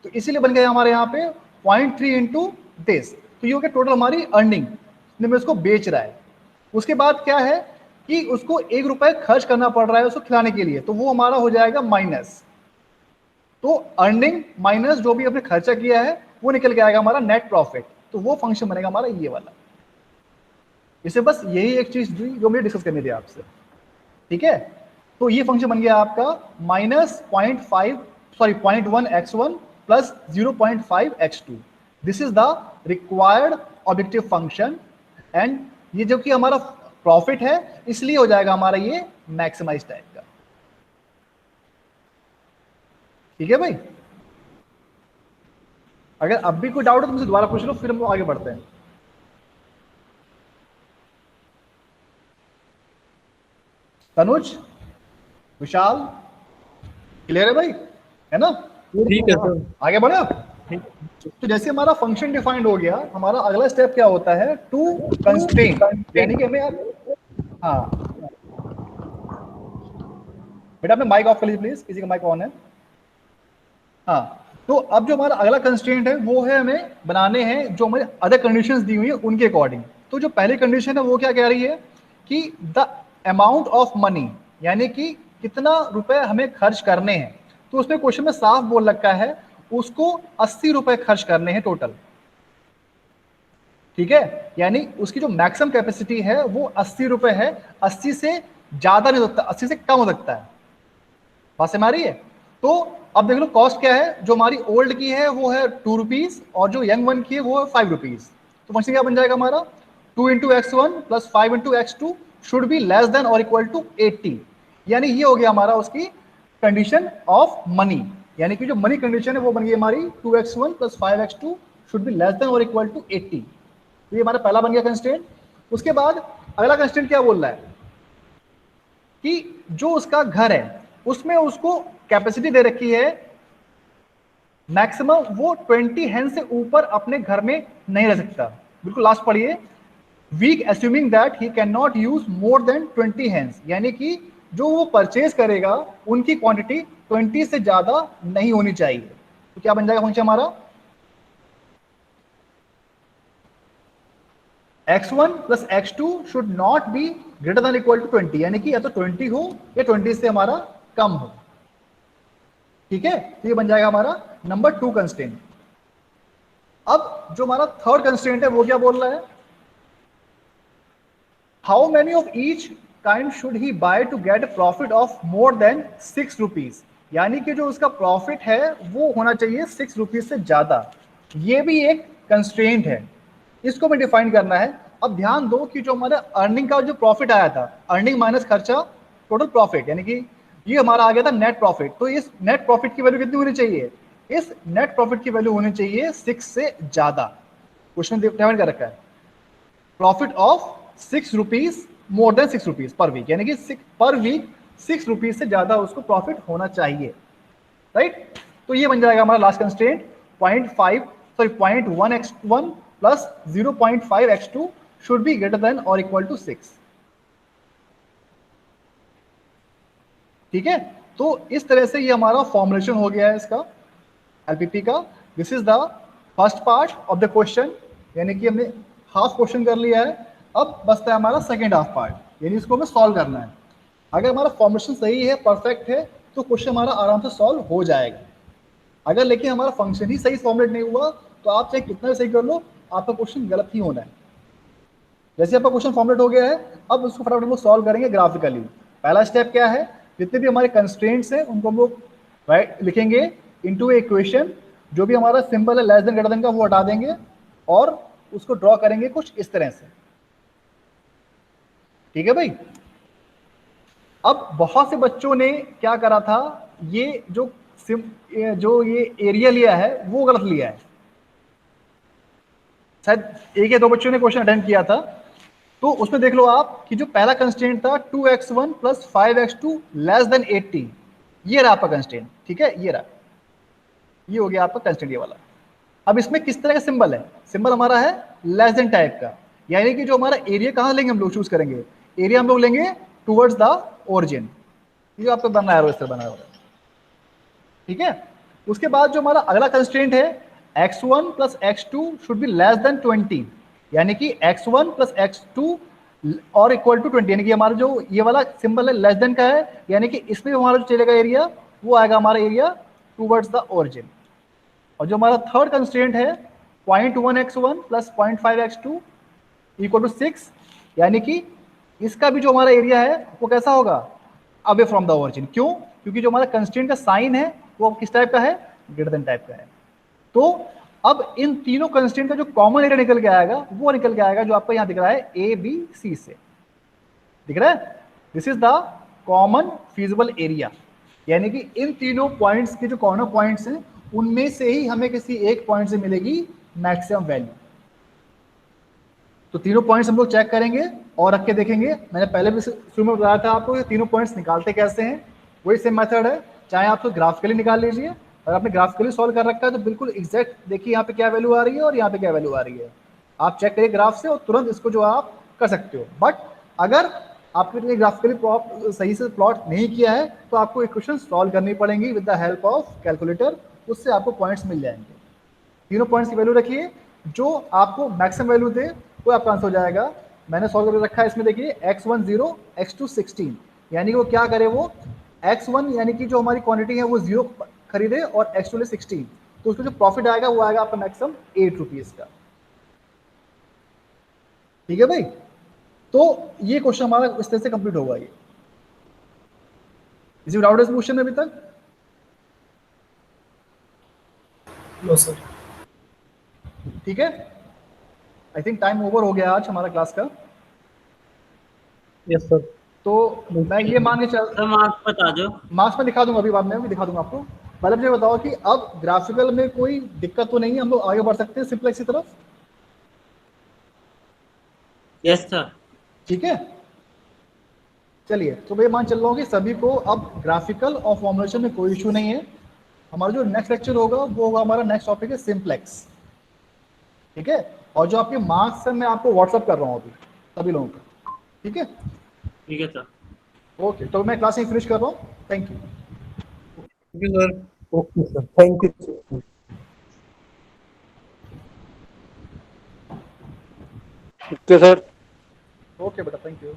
तो इसीलिए बन गया हमारे यहाँ पे 0.3 इंटू दिस, तो ये हो गया टोटल हमारी अर्निंग, में उसको बेच रहा है। उसके बाद क्या है कि उसको 1 रुपए खर्च करना पड़ रहा है उसको खिलाने के लिए, तो वो हमारा हो जाएगा माइनस, तो अर्निंग माइनस जो भी आपने खर्चा किया है वो निकल के आएगा हमारा नेट प्रॉफिट, तो वो फंक्शन बनेगा हमारा ये वाला। इसे बस यही एक चीज थी जो मुझे डिस्कस करनी थी आपसे, ठीक है। तो ये फंक्शन बन गया आपका -0.1 plus 0.5 x2, this is the required objective function, and ये जो कि हमारा प्रॉफिट है इसलिए हो जाएगा हमारा ये मैक्सिमाइज टाइप का, ठीक है भाई। अगर अब भी कोई डाउट है तो मुझे दोबारा पूछ लो, फिर हम आगे बढ़ते हैं। तनुज, विशाल, क्लियर है भाई, है ना? ठीक है सर। आगे बढ़े आप। तो जैसे हमारा फंक्शन डिफाइंड हो गया, हमारा अगला स्टेप क्या होता है, टू कंस्ट्रेन, यानी कि हमें हाँ बेटा अपने माइक ऑफ कर लीजिए प्लीज, किसी का माइक ऑन है। हाँ, तो अब जो हमारा अगला कंस्ट्रेंट है वो है हमें बनाने हैं जो हमारे अदर कंडीशंस दी हुई है उनके अकॉर्डिंग। तो जो पहली कंडीशन है वो क्या कह रही है कि द अमाउंट ऑफ मनी, यानी कि कितना रुपए हमें खर्च करने हैं, तो उसमें क्वेश्चन में साफ बोल रखा है उसको 80 रुपए खर्च करने हैं टोटल, ठीक है, यानी उसकी जो मैक्सिमम कैपेसिटी है वो 80 रुपए है, 80 से ज्यादा नहीं हो सकता, 80 से कम हो सकता है, बात समझ आ रही है। तो अब देख लो कॉस्ट क्या है, जो हमारी ओल्ड की है वो है 2 रुपीज और जो यंग वन की है वो है 5 रुपीज, तो फंक्शन क्या बन जाएगा हमारा 2 into x1 plus 5 into x2 should be less then और इक्वल टू 80, यानी ये हो गया हमारा उसकी कंडीशन ऑफ मनी, यानी कि जो मनी कंडीशन है वो बन गई हमारी 2x1 plus 5x2 should be less then और इक्वल टू 80, तो ये हमारा पहला बन गया कंस्ट्रेंट। उसके बाद अगला कंस्ट्रेंट क्या बोल रहा है कि जो उसका घर है उसमें उसको कैपेसिटी दे रखी है मैक्सिमम, वो 20 हैंड से ऊपर अपने घर में नहीं रह सकता, बिल्कुल लास्ट पढ़िए, week assuming that he can not use more than 20 hands, यानी कि जो वो परचेज करेगा उनकी क्वांटिटी 20 से ज्यादा नहीं होनी चाहिए, तो क्या बन जाएगा फंक्शन हमारा x1 plus x2 should not be greater than equal to 20, यानी कि या तो 20 हो या 20 से हमारा कम हो, ठीक है, तो ये बन जाएगा हमारा नंबर 2 कंस्ट्रेंट। अब जो हमारा थर्ड कंस्ट्रेंट है वो क्या बोल रहा है, how many of each kind should he buy to get a profit of more than 6 rupees, यानी कि जो उसका प्रॉफिट है वो होना चाहिए 6 रुपीज से ज्यादा, ये भी एक कंस्ट्रेंट है, इसको भी डिफाइन करना है। अब ध्यान दो कि जो हमारा अर्निंग का जो प्रॉफिट आया था, अर्निंग माइनस खर्चा टोटल प्रॉफिट, यानी कि ये हमारा आ गया था नेट प्रॉफिट, तो इस नेट प्रॉफिट की वैल्यू कितनी होनी चाहिए, इस नेट प्रॉफिट की वैल्यू होनी चाहिए 6 से ज्यादा, क्वेश्चन डिफाइन कर रखा है profit of 6 rupees more than 6 rupees per week, यानी कि पर वीक 6 रुपीज से ज्यादा उसको प्रॉफिट होना चाहिए, राइट। तो ये बन जाएगा हमारा last constraint 0.1 x1 plus 0.5 x2 should be greater then और इक्वल टू 6, ठीक है। तो इस तरह से ये हमारा फॉर्मुलेशन हो गया है इसका एलपीपी का। This is the first part of the question, यानी कि हमने हाफ क्वेश्चन कर लिया है, अब बचता है हमारा सेकेंड हाफ पार्ट, यानी इसको हमें सॉल्व करना है। अगर हमारा फॉर्मुलेशन सही है, परफेक्ट है, तो क्वेश्चन हमारा आराम से सॉल्व हो जाएगा। अगर लेकिन हमारा फंक्शन ही सही फॉर्मुलेट नहीं हुआ तो आप चाहे कितना भी सही कर लो, आपका क्वेश्चन गलत ही होना है। जैसे आपका क्वेश्चन फॉर्मुलेट हो गया है, अब उसको फटाफट हम लोग सॉल्व करेंगे ग्राफिकली। पहला स्टेप क्या है, जितने भी हमारे कंस्ट्रेंट्स हैं उनको हम लोग राइट लिखेंगे इनटू इक्वेशन, जो भी हमारा सिंबल है लेस देन ग्रेटर देन का वो हटा देंगे और उसको ड्रॉ करेंगे कुछ इस तरह से, ठीक है भाई। अब बहुत से बच्चों ने क्या करा था, ये जो ये एरिया लिया है वो गलत लिया है, शायद एक या दो बच्चों ने क्वेश्चन अटेंड किया था, तो उसमें देख लो आप कि जो पहला कंस्ट्रेंट था 2x1 plus 5x2 less than 80, ये रहा आपका कंस्ट्रेंट, ठीक है, ये रहा, ये हो गया आपका कंस्ट्रेंट ये वाला। अब इसमें किस तरह का सिंबल है? सिंबल हमारा है लेस देन टाइप का, यानी कि जो हमारा एरिया कहाँ लेंगे हम लोग, चूज करेंगे एरिया हम लोग लेंगे टूवर्ड्स द ओरिजिन। ये आपको बनना है, इस तरह बना है, ठीक है। उसके बाद जो हमारा अगला कंस्ट्रेंट है x1 plus x2 should be less then 20, यानी कि x1 प्लस x2 और इक्वल टू 20, यानी कि हमारा जो ये वाला सिंबल है लेस देन का है, यानी कि इसमें हमारा जो चलेगा एरिया वो आएगा हमारा एरिया टूवर्ड्स द ओरिजिन। और जो हमारा थर्ड कंस्ट्रेंट है 0.1x1 plus 0.5x2 equal to 6, यानी कि इसका भी जो हमारा एरिया है वो कैसा होगा, अवे फ्रॉम द ओरिजिन। क्यों? क्योंकि जो हमारा कंस्ट्रेंट का साइन है वो किस टाइप का है, ग्रेटर देन टाइप का है। तो अब इन तीनों कंस्ट्रेंट का जो कॉमन एरिया निकल के आएगा वो निकल के आएगा जो आपको यहां दिख रहा है ए बी सी से, दिख रहा है, this is the common feasible area, यानी कि इन तीनों पॉइंट्स के जो कॉर्नर पॉइंट्स हैं उनमें से ही हमें किसी एक पॉइंट से मिलेगी मैक्सिमम वैल्यू। तो तीनों पॉइंट्स हम लोग चेक करेंगे और रख के देखेंगे। मैंने पहले भी शुरू में बताया था आपको ये तीनों पॉइंट्स निकालते कैसे हैं, वही सेम मेथड है। चाहे आप तो ग्राफिकली निकाल लीजिए, और आपने ग्राफिकली सॉल्व कर रखा है तो बिल्कुल एग्जैक्ट देखिए यहाँ पे क्या वैल्यू आ रही है और यहाँ पे क्या वैल्यू आ रही है, आप चेक करिए ग्राफ से और तुरंत इसको जो आप कर सकते हो। बट अगर आपने ग्राफिकली सही से प्लॉट नहीं किया है तो आपको इक्वेशन सॉल्व करनी पड़ेंगी with the help of calculator, उससे आपको पॉइंट्स मिल जाएंगे। तीनों पॉइंट्स की वैल्यू रखिए, जो आपको मैक्सिमम वैल्यू दे वो आपका आंसर हो जाएगा। मैंने सॉल्व करके रखा है इसमें, देखिए x1 0 x2 16, यानी कि वो क्या करे, वो x1 यानी कि जो हमारी क्वांटिटी है वो 0 खरीदे और x2 ले 16, तो उसको जो प्रॉफिट आएगा वो आएगा आपका मैक्सिमम 8 रुपीज का। ठीक है भाई, तो ये क्वेश्चन हमारा इस तरह से कंप्लीट होगा। ये किसी डाउट इस क्वेश्चन में अभी तक? No sir. ठीक है, आई थिंक टाइम ओवर हो गया आज हमारा क्लास का। Yes sir. तो मैं ये मान के चल, सर मार्क्स बता दो। मार्क्स में दिखा दूंगा, अभी बाद में भी दिखा दूंगा आपको। पहले मुझे बताओ कि अब ग्राफिकल में कोई दिक्कत तो नहीं है, हम लोग आगे बढ़ सकते हैं सिंपलेक्स की तरफ? Yes sir. ठीक है, चलिए। तो मैं मान चल रहा हूँ कि सभी को अब ग्राफिकल और फॉर्मुलेशन में कोई इशू नहीं है। हमारा जो नेक्स्ट लेक्चर होगा वो होगा हमारा नेक्स्ट टॉपिक है सिंप्लेक्स, ठीक है। और जो आपके मार्क्स है मैं आपको व्हाट्सअप कर रहा हूँ अभी सभी लोगों का, ठीक है। ठीक है सर। ओके, तो मैं क्लास यहीं फिनिश कर रहा हूँ। Thank you. Okay sir. Okay sir, thank you. Okay sir. Okay बेटा, थैंक यू।